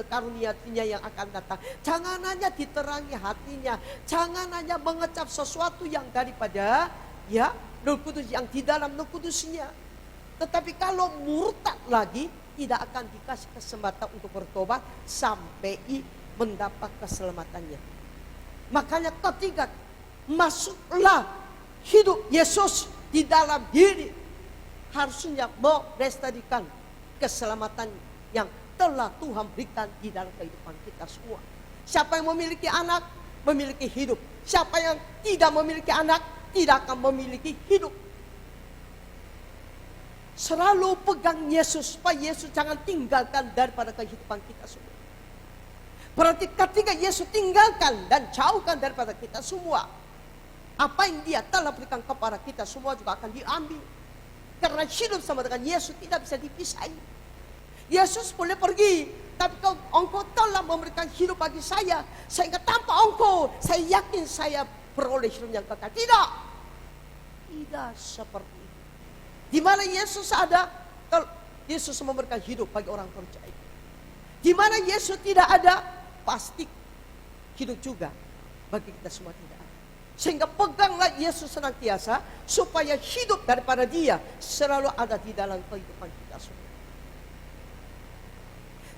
karunia-Nya yang akan datang. Jangan hanya diterangi hatinya, jangan hanya mengecap sesuatu yang daripada ya Roh Kudus, yang di dalam Roh Kudusnya. Tetapi kalau murtad lagi, tidak akan dikasih kesempatan untuk bertobat sampai mendapat keselamatannya. Makanya ketika masuklah hidup Yesus di dalam diri, harusnya melestarikan keselamatan yang telah Tuhan berikan di dalam kehidupan kita semua. Siapa yang memiliki anak, memiliki hidup. Siapa yang tidak memiliki anak, tidak akan memiliki hidup. Selalu pegang Yesus, supaya Yesus jangan tinggalkan daripada kehidupan kita semua. Berarti ketika Yesus tinggalkan dan jauhkan daripada kita semua, apa yang Dia telah berikan kepada kita semua juga akan diambil. Karena hidup sama dengan Yesus tidak bisa dipisahi. Yesus boleh pergi, tapi kalau engkau telah memberikan hidup bagi saya, sehingga tanpa engkau, saya yakin saya beroleh hidup yang kekal. Tidak. Tidak seperti itu. Di mana Yesus ada, kalau Yesus memberikan hidup bagi orang percaya. Di mana Yesus tidak ada, pasti hidup juga bagi kita semua tidak ada. Sehingga peganglah Yesus senantiasa, supaya hidup daripada Dia selalu ada di dalam kehidupan kita semua.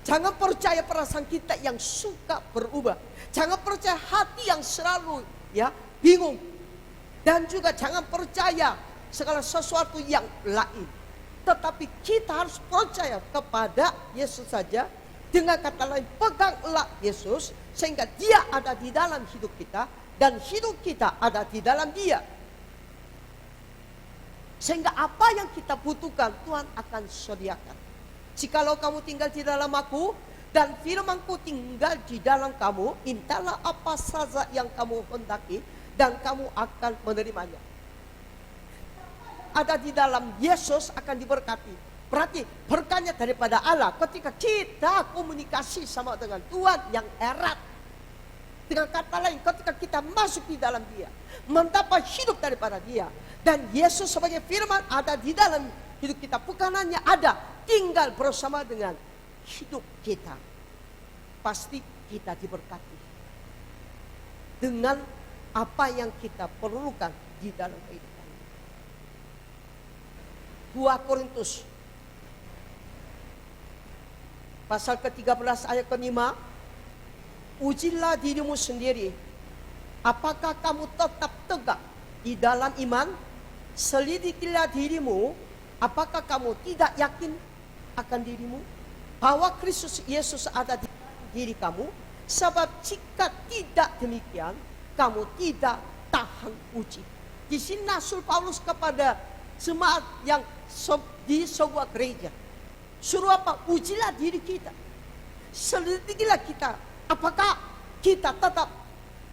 Jangan percaya perasaan kita yang suka berubah. Jangan percaya hati yang selalu bingung. Dan juga jangan percaya segala sesuatu yang lain. Tetapi kita harus percaya kepada Yesus saja. Dengan kata lain, peganglah Yesus sehingga Dia ada di dalam hidup kita dan hidup kita ada di dalam Dia. Sehingga apa yang kita butuhkan Tuhan akan sediakan. Jikalau kamu tinggal di dalam Aku dan firman-Ku tinggal di dalam kamu, mintalah apa saja yang kamu hendaki dan kamu akan menerimanya. Ada di dalam Yesus akan diberkati. Berarti berkahnya daripada Allah ketika kita komunikasi sama dengan Tuhan yang erat. Dengan kata lain, ketika kita masuk di dalam Dia, mendapat hidup daripada Dia, dan Yesus sebagai firman ada di dalam hidup kita, bukan hanya ada, tinggal bersama dengan hidup kita, pasti kita diberkati dengan apa yang kita perlukan di dalam kehidupan. 2 Korintus pasal ke-13 ayat ke-5, ujilah dirimu sendiri, apakah kamu tetap tegak di dalam iman? Selidikilah dirimu, apakah kamu tidak yakin akan dirimu bahwa Kristus Yesus ada di diri kamu? Sebab jika tidak demikian, kamu tidak tahan uji. Di sini Rasul Paulus kepada jemaat yang di sebuah gereja, suruh apa? Ujilah diri kita, selidikilah kita, apakah kita tetap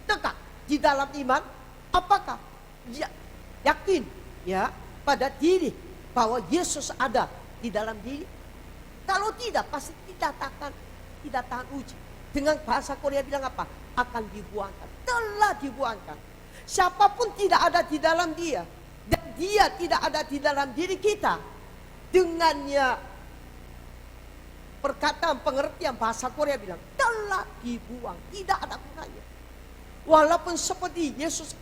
tegak di dalam iman? Apakah yakin pada diri bahwa Yesus ada di dalam diri? Kalau tidak, pasti tidak tahan uji. Dengan bahasa Korea bilang apa? Akan dibuangkan. Telah dibuangkan. Siapapun tidak ada di dalam Dia dan Dia tidak ada di dalam diri kita, dengannya perkataan pengertian bahasa Korea bilang telah dibuang, tidak ada gunanya. Walaupun seperti Yesus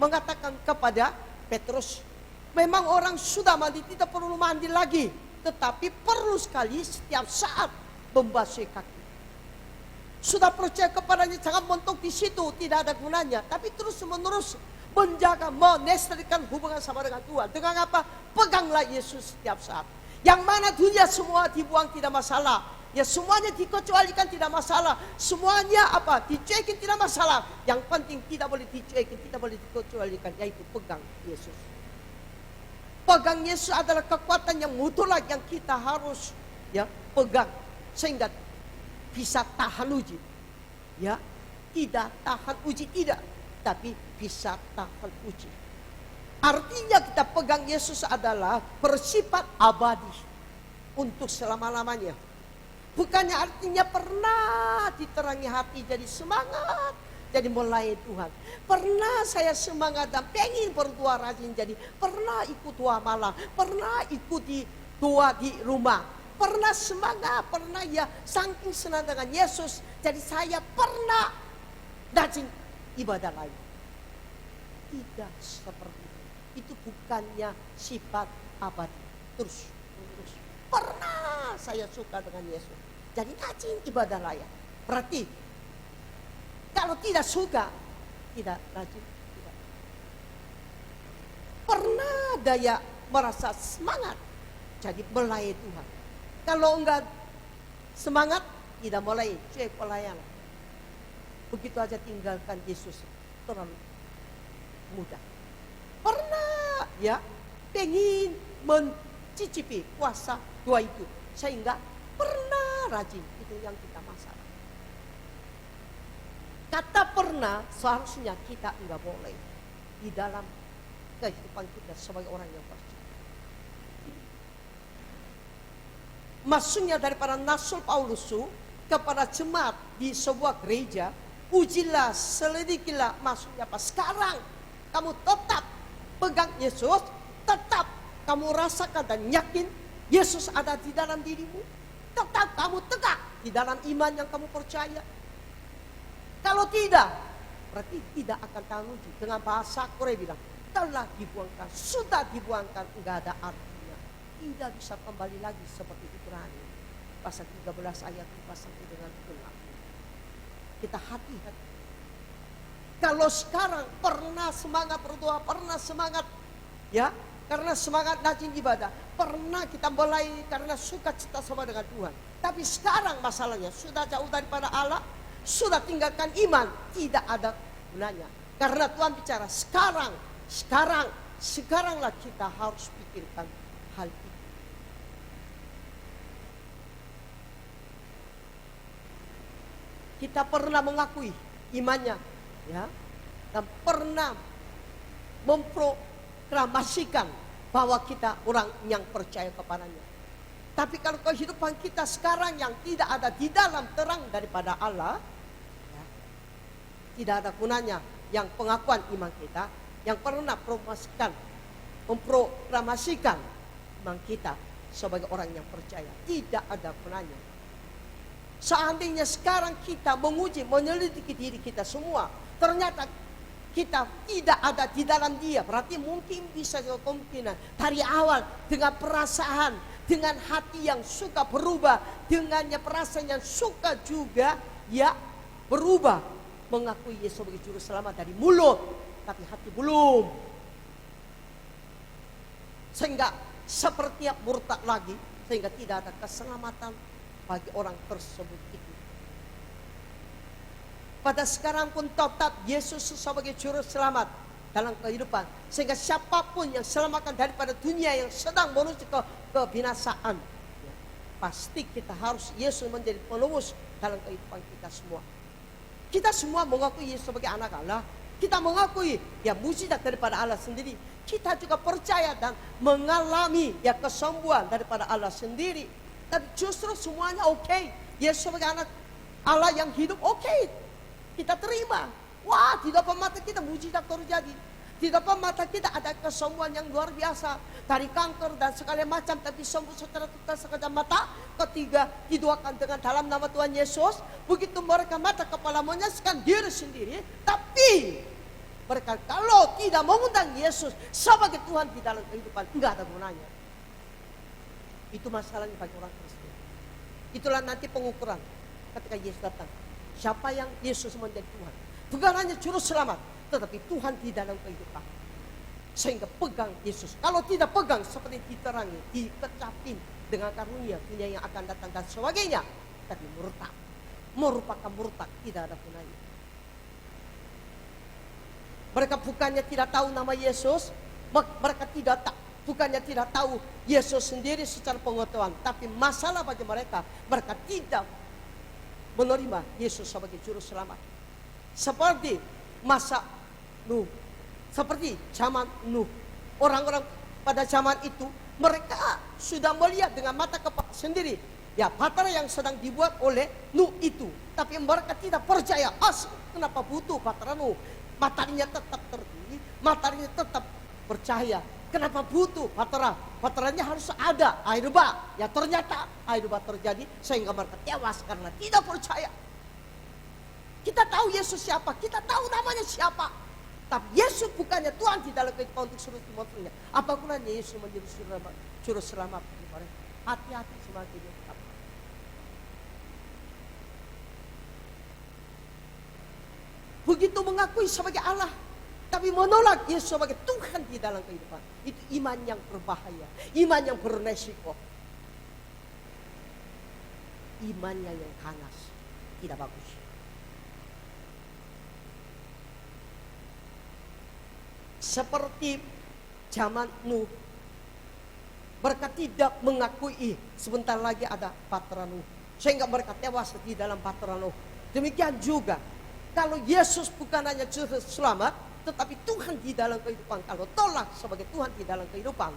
mengatakan kepada Petrus, memang orang sudah mandi tidak perlu mandi lagi, tetapi perlu sekali setiap saat membasuh kaki. Sudah percaya kepadanya, jangan mentok di situ, tidak ada gunanya, tapi terus menerus menjaga, menestarikan hubungan sama dengan Tuhan. Dengan apa? Peganglah Yesus setiap saat. Yang mana dunia semua dibuang tidak masalah. Ya semuanya dikecualikan tidak masalah. Semuanya apa? Dicuekin tidak masalah. Yang penting tidak boleh dicuekin, tidak boleh dikecualikan, yaitu pegang Yesus. Pegang Yesus adalah kekuatan yang mutlak yang kita harus pegang sehingga bisa tahan uji. Tidak tahan uji tidak, tapi bisa tahan uji. Artinya kita pegang Yesus adalah bersifat abadi untuk selama-lamanya. Bukannya artinya pernah diterangi hati jadi semangat, jadi melayani Tuhan. Pernah saya semangat dan pengen berdoa rajin jadi. Pernah ikut doa malam, pernah ikuti doa di rumah. Pernah semangat, pernah ya saking senang dengan Yesus. Jadi saya pernah rajin ibadah lain. Tidak seperti itu. Itu bukannya sifat abadi. Terus. Pernah saya suka dengan Yesus. Jadi rajin ibadah lain. Berarti kalau tidak suka, tidak rajin. Tidak. Pernah daya merasa semangat. Jadi melayani Tuhan. Kalau enggak semangat, tidak mulai. Cuek pelayanan. Begitu aja tinggalkan Yesus. Terlalu mudah. Pernah ya pengen mencicipi kuasa doa itu. Sehingga pernah rajin. Itu yang kita masalah. Kata pernah seharusnya kita enggak boleh di dalam kehidupan kita sebagai orang yang percaya. Maksudnya daripada Rasul Paulus kepada jemaat di sebuah gereja, ujilah, selidikilah, maksudnya apa? Sekarang kamu tetap pegang Yesus, tetap kamu rasakan dan yakin Yesus ada di dalam dirimu, tetap kamu tegak di dalam iman yang kamu percaya. Kalau tidak, berarti tidak akan teruji. Dengan bahasa Korea bilang, telah dibuangkan, sudah dibuangkan, enggak ada artinya. Tidak bisa kembali lagi seperti Ibrani pasal 13 ayat 4 sampai dengan 6. Kita hati-hati. Kalau sekarang pernah semangat berdoa, pernah semangat ya, karena semangat rajin ibadah, pernah kita mulai karena suka cita sama dengan Tuhan. Tapi sekarang masalahnya sudah jauh daripada Allah, sudah tinggalkan iman, tidak ada gunanya. Karena Tuhan bicara sekaranglah kita harus pikirkan hal itu. Kita pernah mengakui imannya, ya, dan pernah memproklamasikan bahwa kita orang yang percaya kepadanya. Tapi kalau kehidupan kita sekarang yang tidak ada di dalam terang daripada Allah, ya, tidak ada gunanya yang pengakuan iman kita, yang pernah memproklamasikan iman kita sebagai orang yang percaya, tidak ada gunanya. Seandainya sekarang kita menguji, menyelidiki diri kita semua, ternyata kita tidak ada di dalam dia, berarti mungkin bisa kemungkinan dari awal dengan perasaan, dengan hati yang suka berubah, dengannya perasaan yang suka juga ya berubah, mengakui Yesus sebagai juru selamat dari mulut, tapi hati belum. Sehingga sepertinya murtad lagi, sehingga tidak ada keselamatan bagi orang tersebut itu. Pada sekarang pun tetap Yesus sebagai juru selamat dalam kehidupan, sehingga siapapun yang selamatkan daripada dunia yang sedang menuju ke kebinasaan, ya, pasti kita harus Yesus menjadi penebus dalam kehidupan kita semua. Kita semua mengakui Yesus sebagai anak Allah. Kita mengakui ya mujizat daripada Allah sendiri. Kita juga percaya dan mengalami ya kesembuhan daripada Allah sendiri. Tapi justru semuanya oke. Yesus sebagai anak Allah yang hidup oke. Kita terima. Wah, di depan mata kita mujizat terjadi. Di depan mata kita ada kesembuhan yang luar biasa. Dari kanker dan segala macam, tapi sembuh secara total sekejap mata. Ketiga, didoakan dengan dalam nama Tuhan Yesus. Begitu mereka mata kepala menyaksikan diri sendiri. Tapi mereka kalau tidak mengundang Yesus sebagai Tuhan di dalam kehidupan, enggak ada gunanya. Itu masalahnya bagi orang Kristen. Itulah nanti pengukuran ketika Yesus datang. Siapa yang Yesus menjadi Tuhan? Bukan hanya juru selamat, tetapi Tuhan di dalam kehidupan. Sehingga pegang Yesus. Kalau tidak pegang seperti diterangi, dikecapin dengan karunia dunia yang akan datang dan sebagainya. Tapi murtad, merupakan murtad, tidak ada gunanya. Mereka bukannya tidak tahu nama Yesus, mereka bukannya tidak tahu Yesus sendiri secara pengetahuan, tapi masalah bagi mereka tidak menerima Yesus sebagai juru selamat. Seperti masa Nuh, seperti zaman Nuh, orang-orang pada zaman itu, mereka sudah melihat dengan mata kepala sendiri. Ya, Bahtera yang sedang dibuat oleh Nuh itu. Tapi mereka tidak percaya. Kenapa butuh Bahtera Nuh? Mataharinya tetap terbit, mataharinya tetap bercahaya. Kenapa butuh Bahtera? Bahteranya harus ada air bah. Ya ternyata air bah terjadi sehingga mereka tewas karena tidak percaya. Kita tahu Yesus siapa, kita tahu namanya siapa. Tapi Yesus bukannya Tuhan di dalam kehidupan untuk seluruh umatnya. Apa gunanya Yesus menjadi juru selamat bagi mereka? Hati-hati semakin tetap. Begitu mengakui sebagai Allah, tapi menolak Yesus sebagai Tuhan di dalam kehidupan. Itu iman yang berbahaya, iman yang beresiko. Imannya yang kangas, tidak bagus. Seperti zaman Nuh, mereka tidak mengakui sebentar lagi ada Bahtera Nuh, sehingga mereka tewas di dalam Bahtera Nuh. Demikian juga kalau Yesus bukan hanya juru selamat, tetapi Tuhan di dalam kehidupan. Kalau tolak sebagai Tuhan di dalam kehidupan,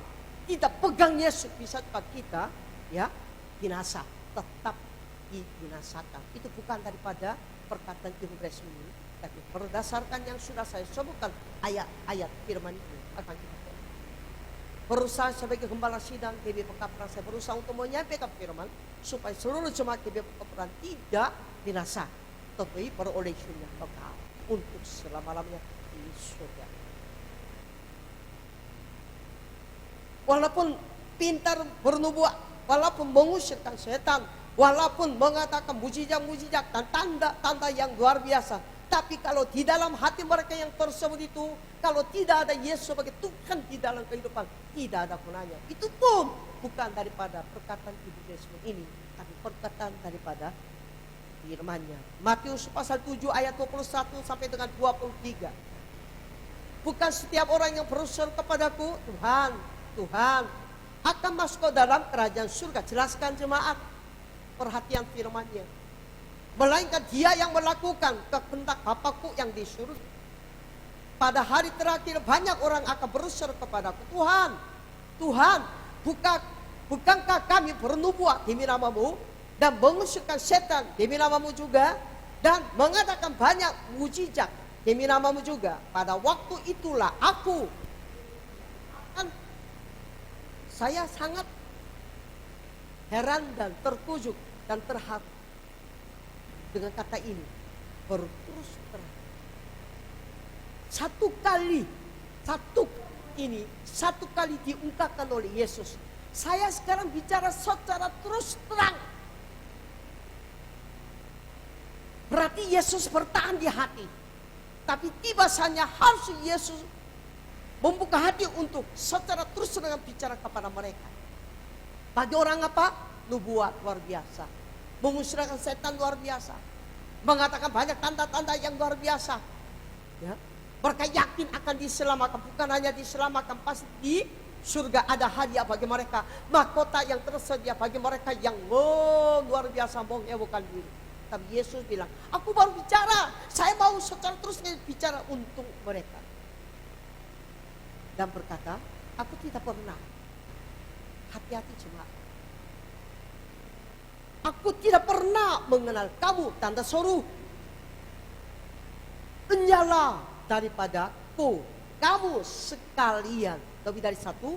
tidak pegang Yesus, bisa cepat kita ya binasa, tetap dibinasakan. Itu bukan daripada perkataan Inggris ini, tapi berdasarkan yang sudah saya sebutkan ayat-ayat firman itu akan kita berusaha sebagai gembala sidang GBI Pekapran. Saya berusaha untuk menyampaikan firman supaya seluruh jemaat GBI Pekapran tidak binasa, tetapi beroleh surga kekal untuk selama-lamanya di surga. Walaupun pintar bernubuat, walaupun mengusirkan setan, walaupun mengatakan mujizat-mujizat dan tanda-tanda yang luar biasa, tapi kalau di dalam hati mereka yang tersebut itu, kalau tidak ada Yesus sebagai Tuhan di dalam kehidupan, tidak ada gunanya. Itu pun bukan daripada perkataan Ibu Yesus ini, tapi perkataan daripada firman-Nya. Matius pasal 7 ayat 21 sampai dengan 23. Bukan setiap orang yang berusul kepadaku, Tuhan, Tuhan, akan masuk ke dalam kerajaan surga. Jelaskan jemaat, perhatian firman-Nya. Melainkan dia yang melakukan kehendak Bapakku yang di surga. Pada hari terakhir banyak orang akan berusul kepadaku, Tuhan, Tuhan, bukankah kami bernubuat demi namamu dan mengusirkan setan demi namamu juga, dan mengadakan banyak mujizat demi namamu juga? Pada waktu itulah saya sangat heran dan terkejut dan terharu dengan kata ini, berterus terang. Satu kali diungkapkan oleh Yesus. Saya sekarang bicara secara terus terang. Berarti Yesus bertahan di hati. Tapi tiba saatnya harus Yesus membuka hati untuk secara terus terang bicara kepada mereka. Bagi orang apa? Nubuat luar biasa. Mengusirkan setan luar biasa. Mengatakan banyak tanda-tanda yang luar biasa. Ya. Mereka yakin akan diselamatkan. Bukan hanya diselamatkan, pasti di surga ada hadiah bagi mereka. Mahkota yang tersedia bagi mereka yang luar biasa menghebohkan diri. Tapi Yesus bilang, aku baru bicara. Saya mau secara terus bicara untuk mereka. Dan berkata, aku tidak pernah. Hati-hati jemaat. Aku tidak pernah mengenal kamu, tanda seru. Penjala daripadaku, kamu sekalian, lebih dari satu,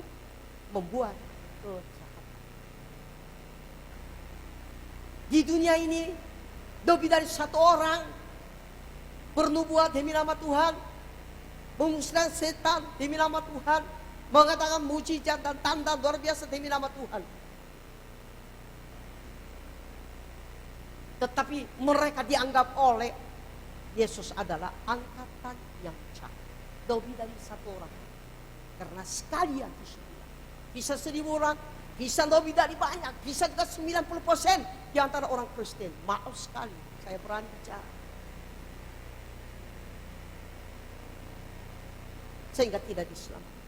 membuat kejahatan. Di dunia ini, lebih dari satu orang bernubuat demi nama Tuhan, mengusirkan setan demi nama Tuhan, mengatakan mujizat dan tanda luar biasa demi nama Tuhan. Tetapi mereka dianggap oleh Yesus adalah angkatan yang jahat. Lebih dari satu orang. Karena sekalian bisa 1.000 orang, bisa lebih dari banyak, bisa juga 90% di antara orang Kristen. Maaf sekali, saya berani bicara. Sehingga tidak diselamatkan.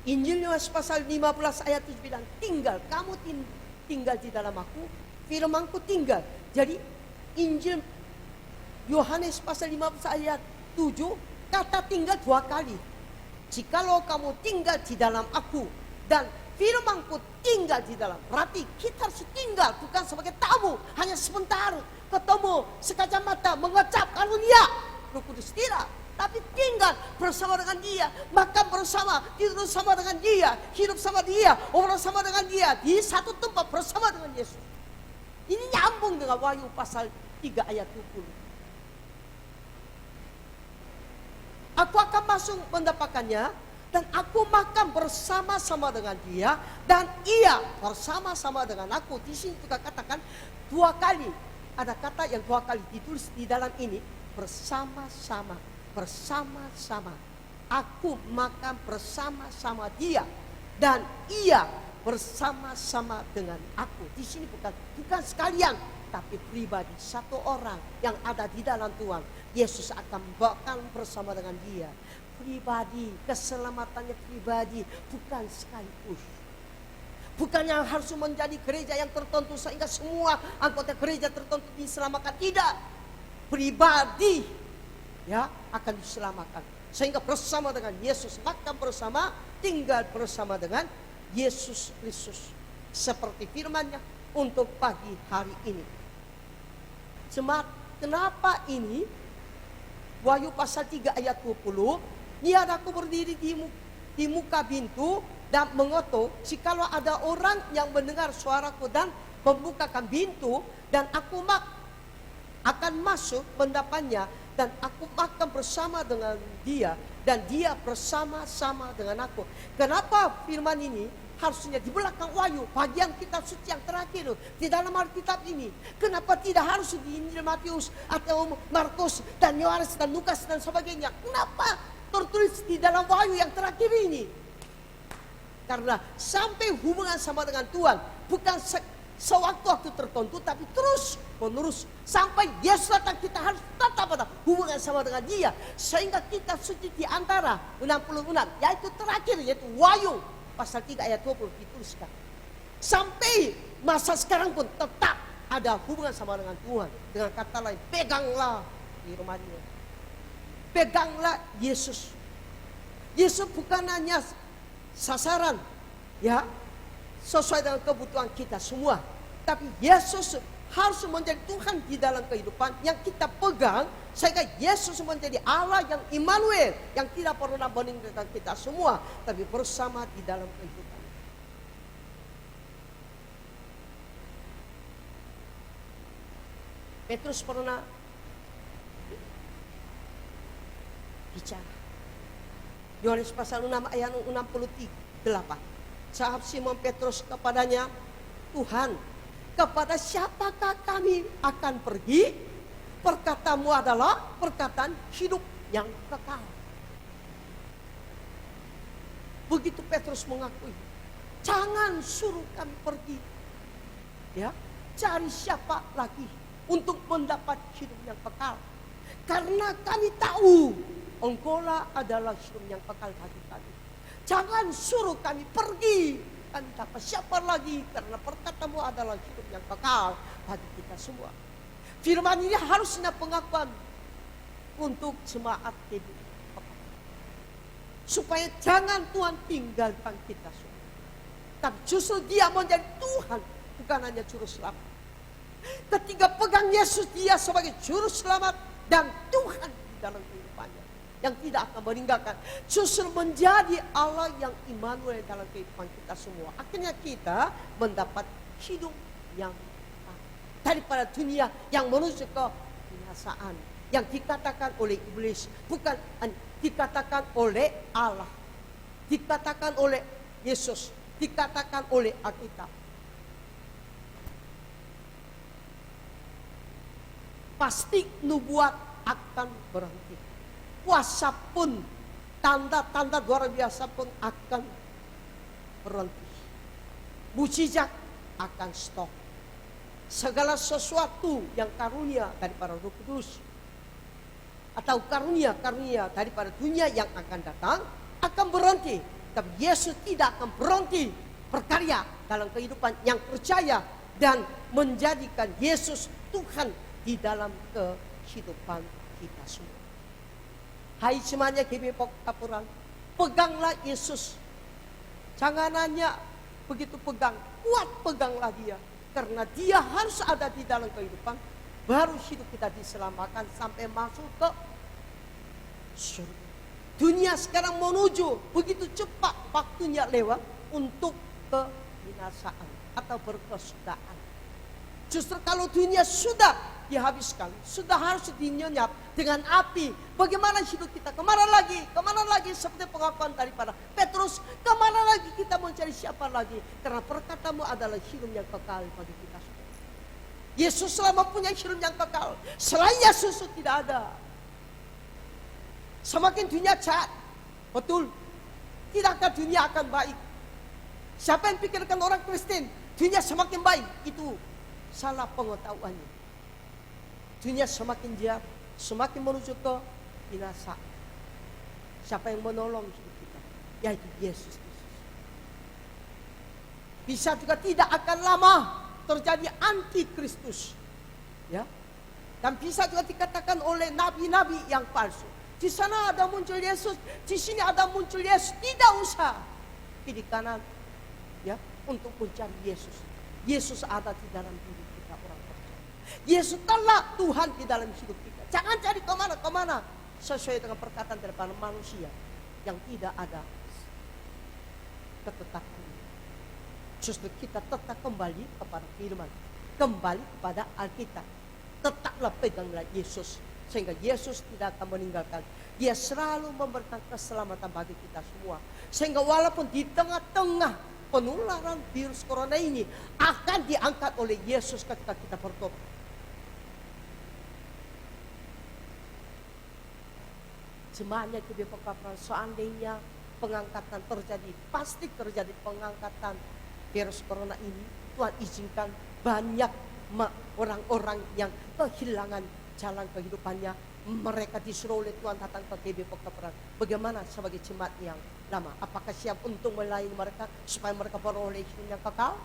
Injil Yohanes pasal 15 ayat 7 bilang, kamu tinggal di dalam aku, firmanku tinggal. Jadi Injil Yohanes pasal 15 ayat 7 kata tinggal 2 kali. Jikalau kamu tinggal di dalam aku dan firmanku tinggal di dalam. Berarti kita harus tinggal, bukan sebagai tamu, hanya sebentar ketemu sekacamata mengecap karunia Roh Kudus, tidak. Tapi tinggal bersama dengan dia, makan bersama, tidur bersama dengan dia, hidup sama dia, obrol sama dengan dia, di satu tempat bersama dengan Yesus. Ini nyambung dengan Wahyu pasal 3 ayat 20. Aku akan masuk mendapatkannya, dan aku makan bersama-sama dengan dia, dan ia bersama-sama dengan aku. Di sini juga katakan 2 kali. Ada kata yang 2 kali ditulis di dalam ini, bersama-sama, bersama-sama. Aku makan bersama-sama dia, dan ia bersama-sama dengan aku. Di sini bukan sekalian, tapi pribadi, satu orang yang ada di dalam Tuhan. Yesus akan makan bersama dengan dia. Pribadi, keselamatannya pribadi, bukan sekaligus. Bukan yang harus menjadi gereja yang tertentu sehingga semua anggota gereja tertentu diselamatkan. Tidak. Pribadi ya akan diselamatkan. Sehingga bersama dengan Yesus, makan bersama, tinggal bersama dengan Yesus Kristus. Seperti firman-Nya untuk pagi hari ini. Jemaat, kenapa ini Wahyu pasal 3 ayat 20, lihat aku berdiri di muka pintu dan mengetuk, jikalau ada orang yang mendengar suaraku dan membukakan pintu, dan aku akan masuk mendapatnya, dan aku makan bersama dengan dia, dan dia bersama-sama dengan aku. Kenapa firman ini harusnya di belakang Wahyu, bagian kitab suci yang terakhir di dalam Alkitab ini? Kenapa tidak harus di Injil Matius atau Markus dan Yohanes dan Lukas dan sebagainya? Kenapa tertulis di dalam Wahyu yang terakhir ini? Karena sampai hubungan sama dengan Tuhan bukan sewaktu-waktu tertentu, tapi terus menerus sampai Yesus datang. Kita harus tetap ada hubungan sama dengan dia, sehingga kita suci di antara 66, yaitu terakhir, yaitu Wahyu pasal 3 ayat 20 dituliskan. Sampai masa sekarang pun tetap ada hubungan sama dengan Tuhan. Dengan kata lain, peganglah firman-Nya. Peganglah Yesus. Yesus bukan hanya sasaran ya sesuai dengan kebutuhan kita semua, tapi Yesus harus menjadi Tuhan di dalam kehidupan yang kita pegang, sehingga Yesus menjadi Allah yang Immanuel, yang tidak pernah meninggalkan kita semua, tapi bersama di dalam kehidupan. Petrus pernah bicara. Yohanes pasal 6 ayat 68. Sahabat Simon Petrus kepadanya, Tuhan, kepada siapakah kami akan pergi? Perkataanmu adalah perkataan hidup yang kekal. Begitu Petrus mengakui, jangan suruh kami pergi. Ya, cari siapa lagi untuk mendapat hidup yang kekal. Karena kami tahu Engkaulah adalah hidup yang kekal bagi kami. Jangan suruh kami pergi. Kami dapat siapa lagi? Karena perkataanmu adalah hidup yang kekal bagi kita semua. Firman ini harusnya pengakuan untuk jemaat hidup. Supaya jangan Tuhan tinggalkan kita semua. Tapi justru dia menjadi Tuhan, bukan hanya juru selamat. Ketika pegang Yesus, dia sebagai juru selamat dan Tuhan di dalam kehidupannya, yang tidak akan meninggalkan, justru menjadi Allah yang Immanuel dalam kehidupan kita semua. Akhirnya kita mendapat hidup yang daripada dunia yang menuju ke binasaan, yang dikatakan oleh iblis, bukan dikatakan oleh Allah, dikatakan oleh Yesus, dikatakan oleh Alkitab. Pasti nubuat akan berhenti. Kuasa pun, tanda-tanda luar biasa pun akan berhenti. Mujizat akan stop. Segala sesuatu yang karunia daripada Roh Kudus atau karunia-karunia daripada dunia yang akan datang akan berhenti. Tapi Yesus tidak akan berhenti berkarya dalam kehidupan yang percaya dan menjadikan Yesus Tuhan di dalam kehidupan kita semua. Hai semuanya GBI Pekapuran, peganglah Yesus. Jangan hanya begitu pegang, kuat peganglah dia. Karena dia harus ada di dalam kehidupan, baru hidup kita diselamatkan sampai masuk ke surga. Dunia sekarang menuju begitu cepat waktunya lewat untuk kebinasaan atau berkesudahan. Justru kalau dunia sudah dihabiskan, sudah harus dinyenyap dengan api. Bagaimana hidup kita? Kemana lagi? Kemana lagi? Seperti pengakuan daripada Petrus. Kemana lagi kita mencari siapa lagi? Karena perkataanmu adalah hidup yang kekal bagi kita semua. Yesus selama punya hidup yang kekal. Selain Yesus tidak ada. Semakin dunia jahat, betul, tidakkah dunia akan baik? Siapa yang pikirkan orang Kristen dunia semakin baik? Itu salah pengetahuannya. Dunia semakin jahat, semakin menuju ke binasa. Siapa yang menolong hidup kita? Yaitu Yesus Kristus. Bisa juga tidak akan lama terjadi antikristus, ya. Dan bisa juga dikatakan oleh nabi-nabi yang palsu. Di sana ada muncul Yesus, di sini ada muncul Yesus. Tidak usah pilih kanan, ya, untuk mencari Yesus. Yesus ada di dalam diri kita orang percaya. Yesus telah Tuhan di dalam hidup kita. Jangan cari kemana-kemana sesuai dengan perkataan daripada manusia yang tidak ada ketetapan. Justru kita tetap kembali kepada firman, kembali kepada Alkitab. Tetaplah peganglah Yesus, sehingga Yesus tidak akan meninggalkan. Dia selalu memberikan keselamatan bagi kita semua. Sehingga walaupun di tengah-tengah penularan virus corona ini akan diangkat oleh Yesus ketika kita bertobat. Jemaatnya GBI Pekapuran, seandainya pengangkatan terjadi, pasti terjadi pengangkatan virus corona ini. Tuhan izinkan banyak orang-orang yang kehilangan jalan kehidupannya, mereka disuruh oleh Tuhan datang ke GBI Pekapuran. Bagaimana sebagai jemaat yang lama? Apakah siap untuk melayani mereka supaya mereka beroleh hidup yang kekal?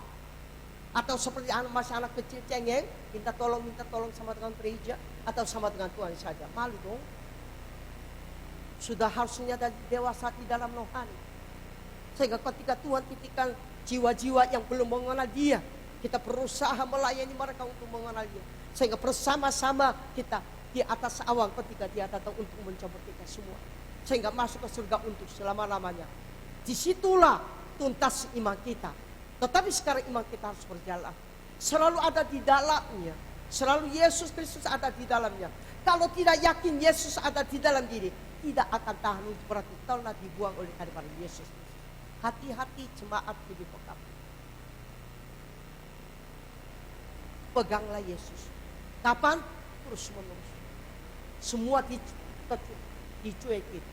Atau seperti masih anak kecil cengeng, minta tolong sama dengan gereja atau sama dengan Tuhan saja? Malu dong. Sudah harusnya dewasa di dalam rohani. Sehingga ketika Tuhan titipkan jiwa-jiwa yang belum mengenal Dia, kita berusaha melayani mereka untuk mengenal Dia. Sehingga bersama-sama kita di atas awan ketika Dia datang untuk mencampur kita semua. Sehingga masuk ke surga untuk selama-lamanya. Disitulah tuntas iman kita. Tetapi sekarang iman kita harus berjalan. Selalu ada di dalamnya. Selalu Yesus Kristus ada di dalamnya. Kalau tidak yakin Yesus ada di dalam diri, tidak akan tahan, berarti telah dibuang oleh hadapan Yesus. Hati-hati jemaat GBI Pekapuran. Peganglah Yesus. Kapan? Terus menerus. Semua dicuekin,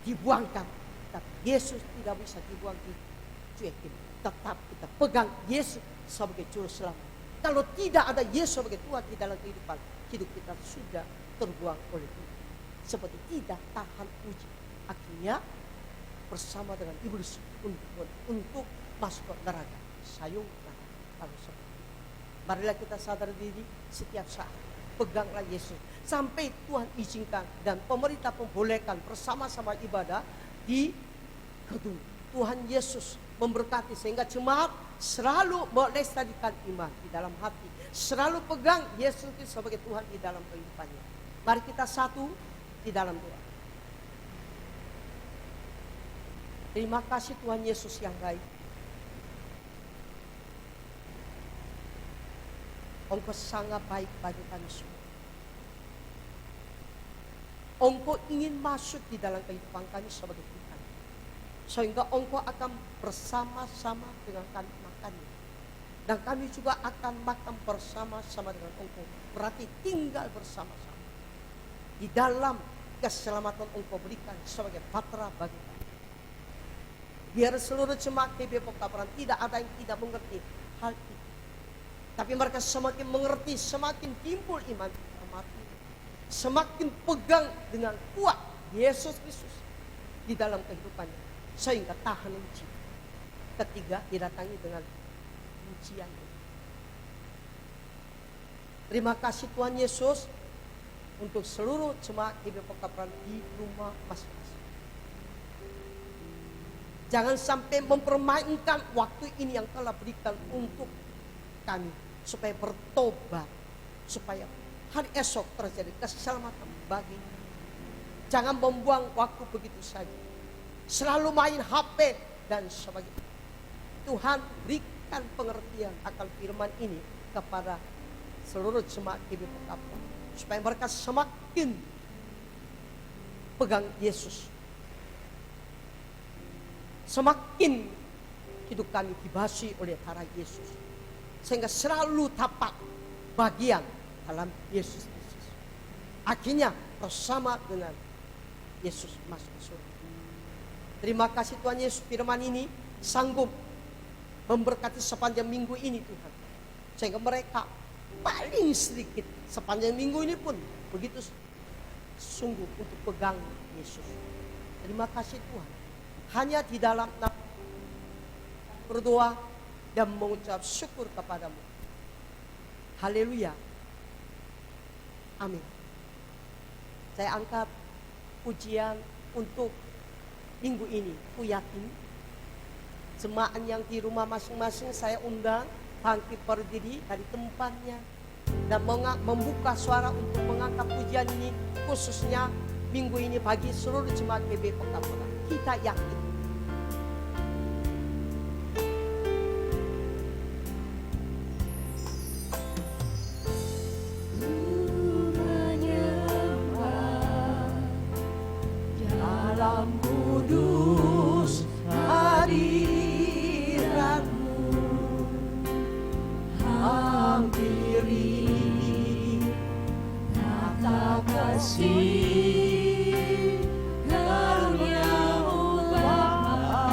dibuangkan. Tapi Yesus tidak bisa dibuang, dicuekin. Tetap kita pegang Yesus sebagai juru selamat. Kalau tidak ada Yesus sebagai Tuhan di dalam kehidupan, hidup kita sudah terbuang oleh Tuhan. Seperti tidak tahan uji. Akhirnya bersama dengan iblis untuk masuk ke neraka. Sayung neraka. Lalu seperti itu. Marilah kita sadar diri setiap saat. Peganglah Yesus. Sampai Tuhan izinkan dan pemerintah membolehkan bersama-sama ibadah di gedung. Tuhan Yesus memberkati sehingga jemaat selalu melestarikan iman di dalam hati. Selalu pegang Yesus sebagai Tuhan di dalam kehidupannya. Mari kita satu di dalam doa. Terima kasih Tuhan Yesus yang baik. Engkau sangat baik bagi kami semua. Engkau ingin masuk di dalam kehidupan kami sebagai Tuhan. Sehingga Engkau akan bersama-sama dengan kami makannya. Dan kami juga akan makan bersama-sama dengan Engkau. Berarti tinggal bersama-sama. Di dalam keselamatan Engkau berikan sebagai patra bagi kami. Biar seluruh jemaat GBI Pekapuran tidak ada yang tidak mengerti hal itu. Tapi mereka semakin mengerti, semakin timbul iman mati. Semakin pegang dengan kuat Yesus Kristus di dalam kehidupannya. Sehingga tahan uji. Ketiga, didatangi dengan ujian. Terima kasih Tuhan Yesus. untuk seluruh jemaat GBI Pekapran di rumah masing-masing. Jangan sampai mempermainkan waktu ini yang telah berikan untuk kami, supaya bertobat, supaya hari esok terjadi keselamatan bagi. Jangan membuang waktu begitu saja, selalu main HP dan sebagainya. Tuhan berikan pengertian akan firman ini kepada seluruh jemaat GBI Pekapran, supaya mereka semakin pegang Yesus, semakin hidup kami dibasuh oleh darah Yesus, sehingga selalu dapat bagian dalam Yesus Kristus. Akhirnya bersama dengan Yesus masuk surga. Terima kasih Tuhan Yesus, firman ini sanggup memberkati sepanjang minggu ini Tuhan, sehingga mereka paling sedikit sepanjang minggu ini pun begitu sungguh untuk pegang Yesus. Terima kasih Tuhan. Hanya di dalam berdoa dan mengucap syukur kepadamu. Haleluya. Amin. Saya angkat pujian untuk minggu ini. Ku yakin jemaat yang di rumah masing-masing saya undang bangkit berdiri dari tempatnya dan membuka suara untuk mengangkat pujian ini, khususnya minggu ini bagi seluruh jemaat GBI Pekapran. Kita yakin dalam kudus hadiratmu, hampiri kata kasih karunia-Mu Bapa.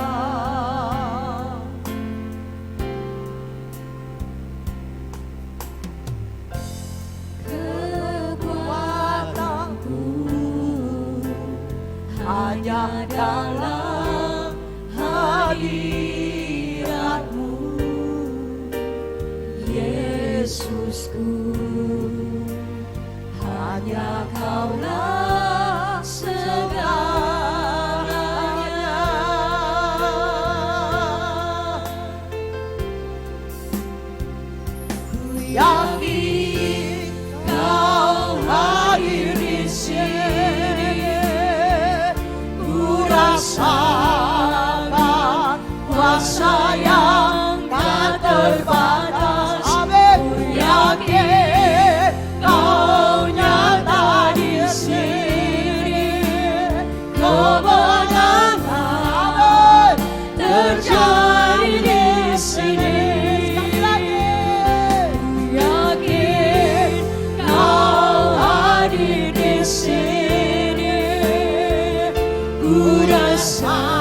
Kekuatanku hanya dalam hadirat-Mu, Yesusku. Hanya Kaulah segalanya. Ku yakin Kau hadir di sini. Ku rasakan kuasa yang tak terbatas. Ku yakin Kau nyata di sini. Kemenangan terjadi di sini. Ku yakin Kau hadir di sini. Ku rasakan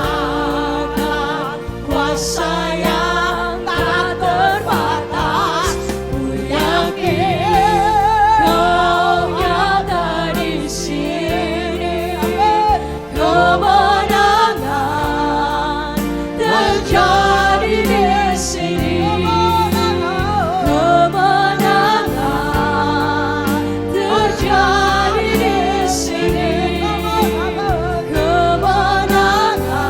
kuasa yang tak terbatas. Ku yakin Kau nyata di sini. Kemenangan terjadi di sini. Kemenangan terjadi di sini. Kemenangan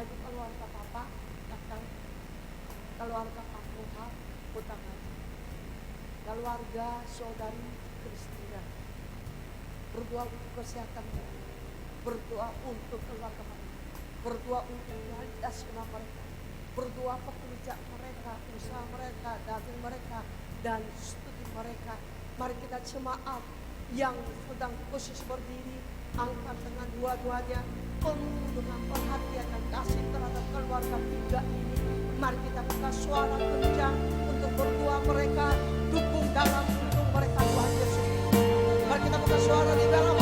maju keluarga Papa, datang keluarga Pak Tuhan, utang maju. Keluarga saudari Kristina, berdoa untuk kesehatan mereka, berdoa untuk keluarga mereka, berdoa untuk kualitas iman mereka, berdoa pekerjaan mereka, usaha mereka, dagang mereka, dan studi mereka. Mari kita jemaat yang sedang khusus berdiri, angkat dengan dua-duanya, penuh dengan perhatian dan kasih terhadap keluarga tiga ini. Mari kita buka suara kencang untuk berdoa mereka, dukung dalam hidup mereka Tuhan Yesus. Mari kita buka suara di dalam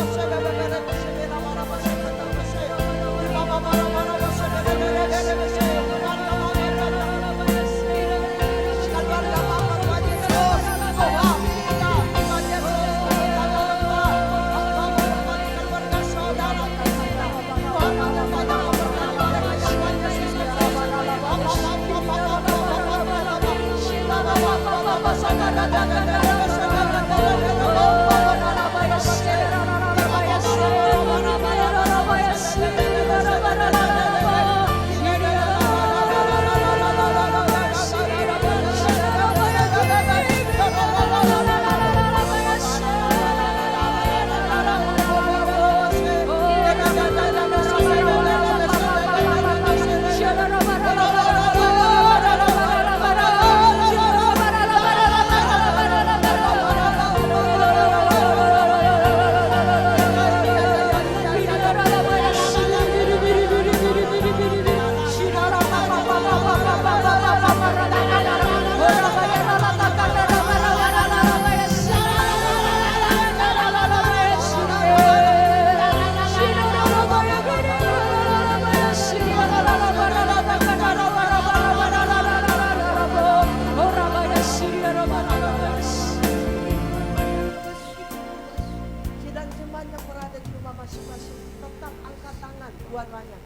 masing-masing, tetap angkat tangan dua-duanya.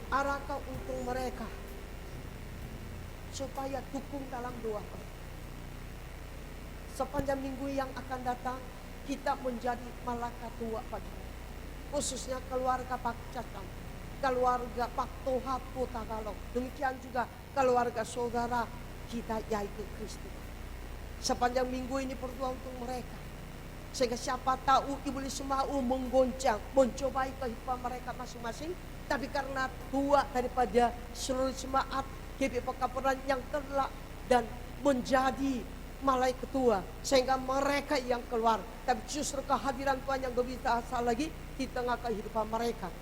Arahkan untuk mereka supaya dukung dalam doa. Sepanjang minggu yang akan datang, kita menjadi malaikat tua bagi mereka. Khususnya keluarga Pak Cacan, keluarga Pak Toha Putagalong, demikian juga keluarga saudara kita yaitu Kristus. Sepanjang minggu ini berdoa untuk mereka. Sehingga siapa tahu iblis mau menggoncang, mencobai kehidupan mereka masing-masing. Tapi karena tua daripada seluruh jemaat GBPK Peran yang telah dan menjadi malaikat tua, sehingga mereka yang keluar. Tapi justru kehadiran Tuhan yang lebih dahsyat lagi di tengah kehidupan mereka,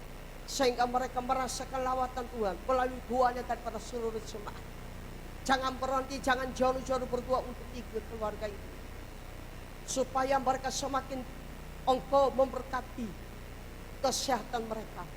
sehingga mereka merasakan lawatan Tuhan melalui doanya daripada seluruh jemaat. Jangan berhenti, jangan jauh-jauh berdoa untuk tiga keluarga itu, supaya mereka semakin Engkau memberkati kesehatan mereka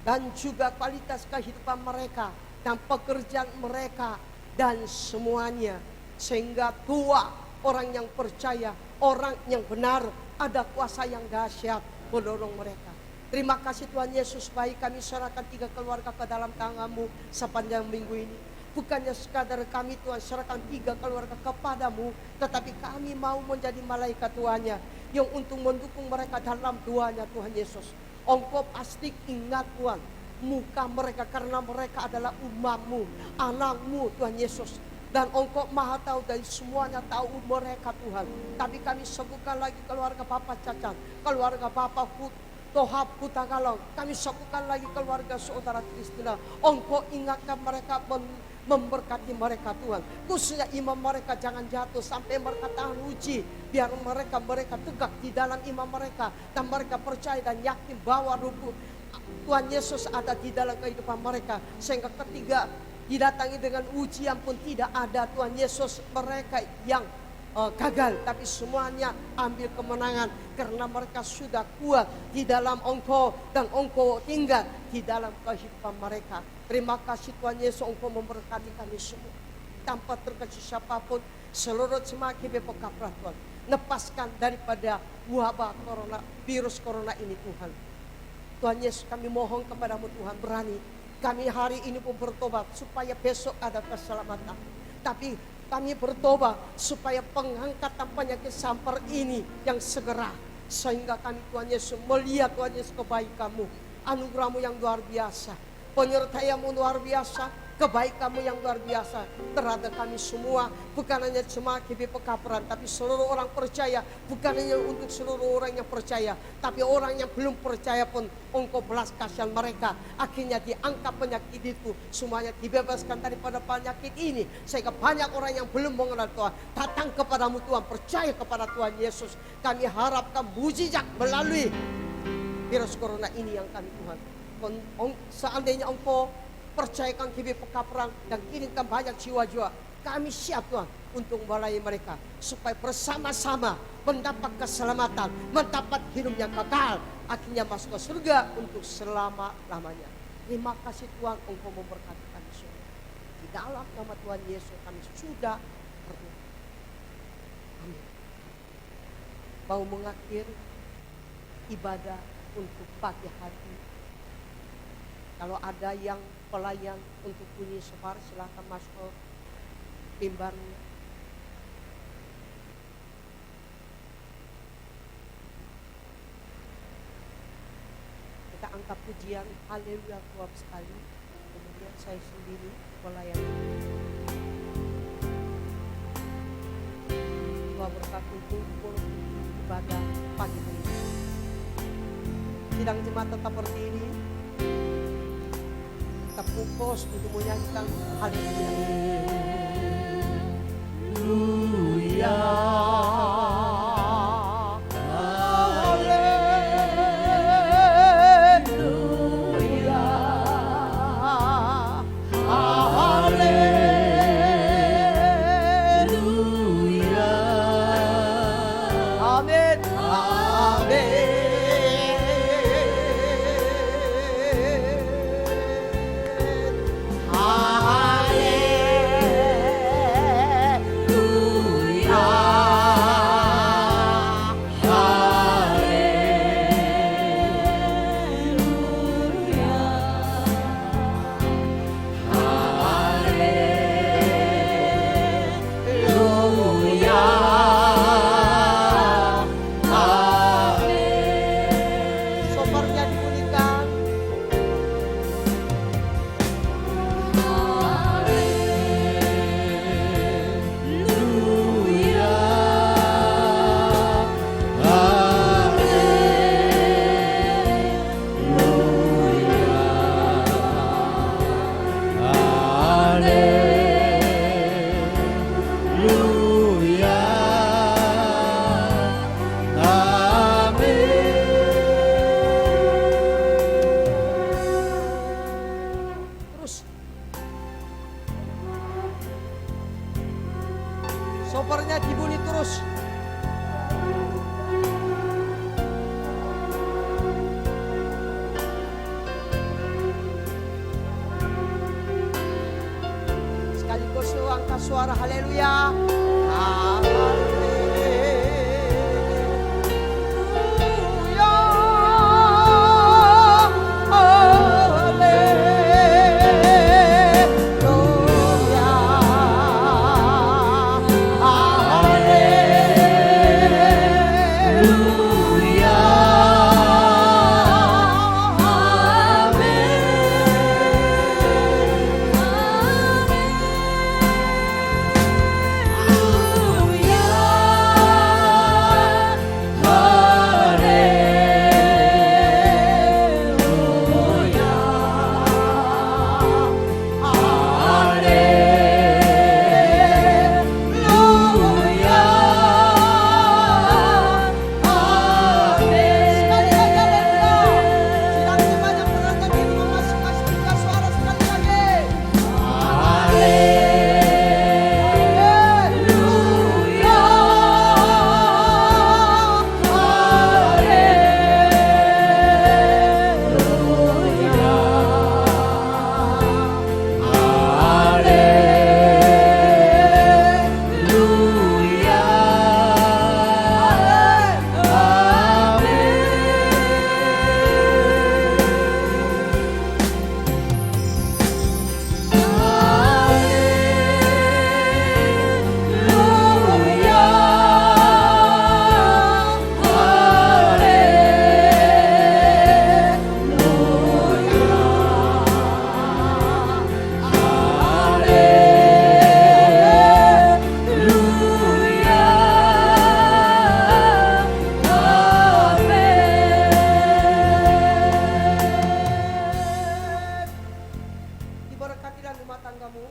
dan juga kualitas kehidupan mereka dan pekerjaan mereka dan semuanya, sehingga tua orang yang percaya, orang yang benar, ada kuasa yang dahsyat mendorong mereka. Terima kasih Tuhan Yesus, baik kami serahkan tiga keluarga ke dalam tangan-Mu sepanjang minggu ini. Bukannya sekadar kami Tuhan serahkan tiga keluarga kepadamu, tetapi kami mau menjadi malaikat Tuhannya yang untuk mendukung mereka dalam doanya Tuhan Yesus. Engkau pasti ingat Tuhan muka mereka karena mereka adalah umat-Mu, anak-Mu Tuhan Yesus. Dan Engkau maha tahu dari semuanya, tahu mereka Tuhan. Tapi kami sebutkan lagi keluarga Papa Cacan, keluarga Papa Toha Putagalong. Kami sebutkan lagi keluarga saudara Kristina. Engkau ingatkan mereka, memberkati mereka Tuhan. Khususnya iman mereka jangan jatuh sampai mereka tahan uji. Biar mereka tegak di dalam iman mereka. Dan mereka percaya dan yakin bahwa Tuhan Yesus ada di dalam kehidupan mereka. Sehingga ketiga didatangi dengan ujian pun tidak ada Tuhan Yesus mereka yang gagal, tapi semuanya ambil kemenangan karena mereka sudah kuat di dalam Engkau dan Engkau tinggal di dalam kehidupan mereka. Terima kasih Tuhan Yesus, Engkau memberkati kami semua tanpa terkecuali siapapun, seluruh jemaat GBPK Tuhan. Lepaskan daripada wabah corona, virus corona ini Tuhan. Tuhan Yesus, kami mohon kepadamu Tuhan, berani kami hari ini pun bertobat supaya besok ada keselamatan. Tapi kami bertobat supaya pengangkatan penyakit sampar ini yang segera, sehingga kami Tuhan Yesus melihat Tuhan Yesus kebaikan-Mu, anugerah-Mu yang luar biasa. penyertaanmu luar biasa, kebaikanmu yang luar biasa terhadap kami semua. Bukan hanya jemaat GBI Pekabaran, tapi seluruh orang percaya. Bukan hanya untuk seluruh orang yang percaya, tapi orang yang belum percaya pun Engkau belas kasihan mereka. Akhirnya diangkat penyakit itu, semuanya dibebaskan daripada penyakit ini. Sehingga banyak orang yang belum mengenal Tuhan datang kepadamu Tuhan, percaya kepada Tuhan Yesus. Kami harapkan mujizat melalui virus corona ini yang kami Tuhan. Seandainya Engkau percayakan GBI Pekabaran dan kirimkan banyak jiwa-jiwa, kami siap Tuhan untuk melayani mereka supaya bersama-sama mendapat keselamatan, mendapat hidup yang kekal, akhirnya masuk ke surga untuk selama-lamanya. Terima kasih Tuhan, Engkau memberkati kami semua. Di dalam nama Tuhan Yesus kami sudah berdoa. Amin. Mau mengakhiri ibadah untuk pagi hari. Kalau ada yang pelayan untuk bunyi sefar, silakan masuk mimbarnya. Kita angkat pujian haleluya kuat sekali. Kemudian saya sendiri pelayan. Tuhan berkati kumpul ibadah pagi ini. Sidang jemaat tetap berdiri. Kita fokus untuk menyanyikan haleluya. Sopernya dibunyi terus. Sekaligus angkat suara haleluya. Haleluya. rumah tanggamu,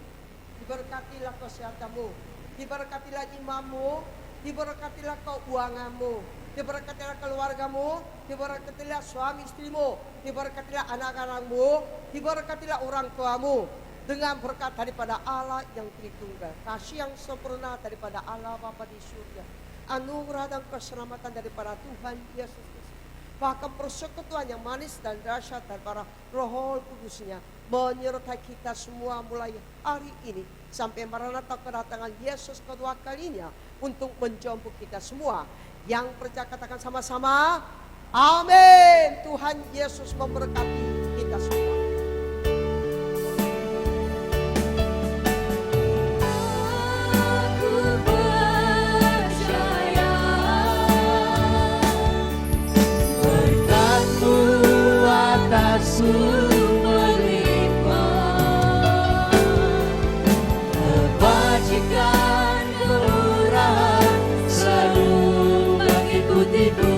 diberkatilah kesehatanmu, diberkatilah imanmu, diberkatilah keuanganmu, diberkatilah keluargamu, diberkatilah suami istrimu, diberkatilah anak-anakmu, diberkatilah orang tuamu dengan berkat daripada Allah yang Tritunggal, kasih yang sempurna daripada Allah Bapa di surga, anugerah dan keselamatan daripada Tuhan Yesus Kristus, bahkan persekutuan yang manis dan dahsyat daripada Roh Kudusnya menyertai kita semua mulai hari ini sampai Maranatha kedatangan Yesus kedua kalinya untuk menjemput kita semua. Yang percaya katakan sama-sama, amin. Tuhan Yesus memberkati kita semua. Aku percaya berkat-Mu atasku melimpah, kebajikan kelurahan selalu mengikutiku.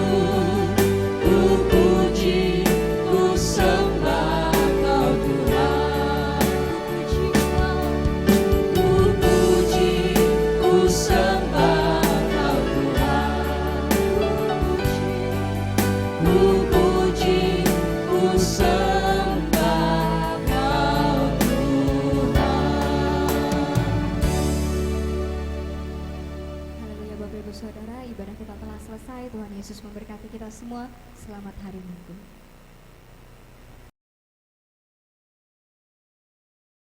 Ku puji, ku sembah Kau Tuhan. Ku puji, ku sembah Kau Tuhan. Ku puji, ku sembah Kau Tuhan. Haleluya Bapak Ibu Saudara, ibadah kita telah selesai. Tuhan Yesus memberkati kita semua. Selamat hari Minggu.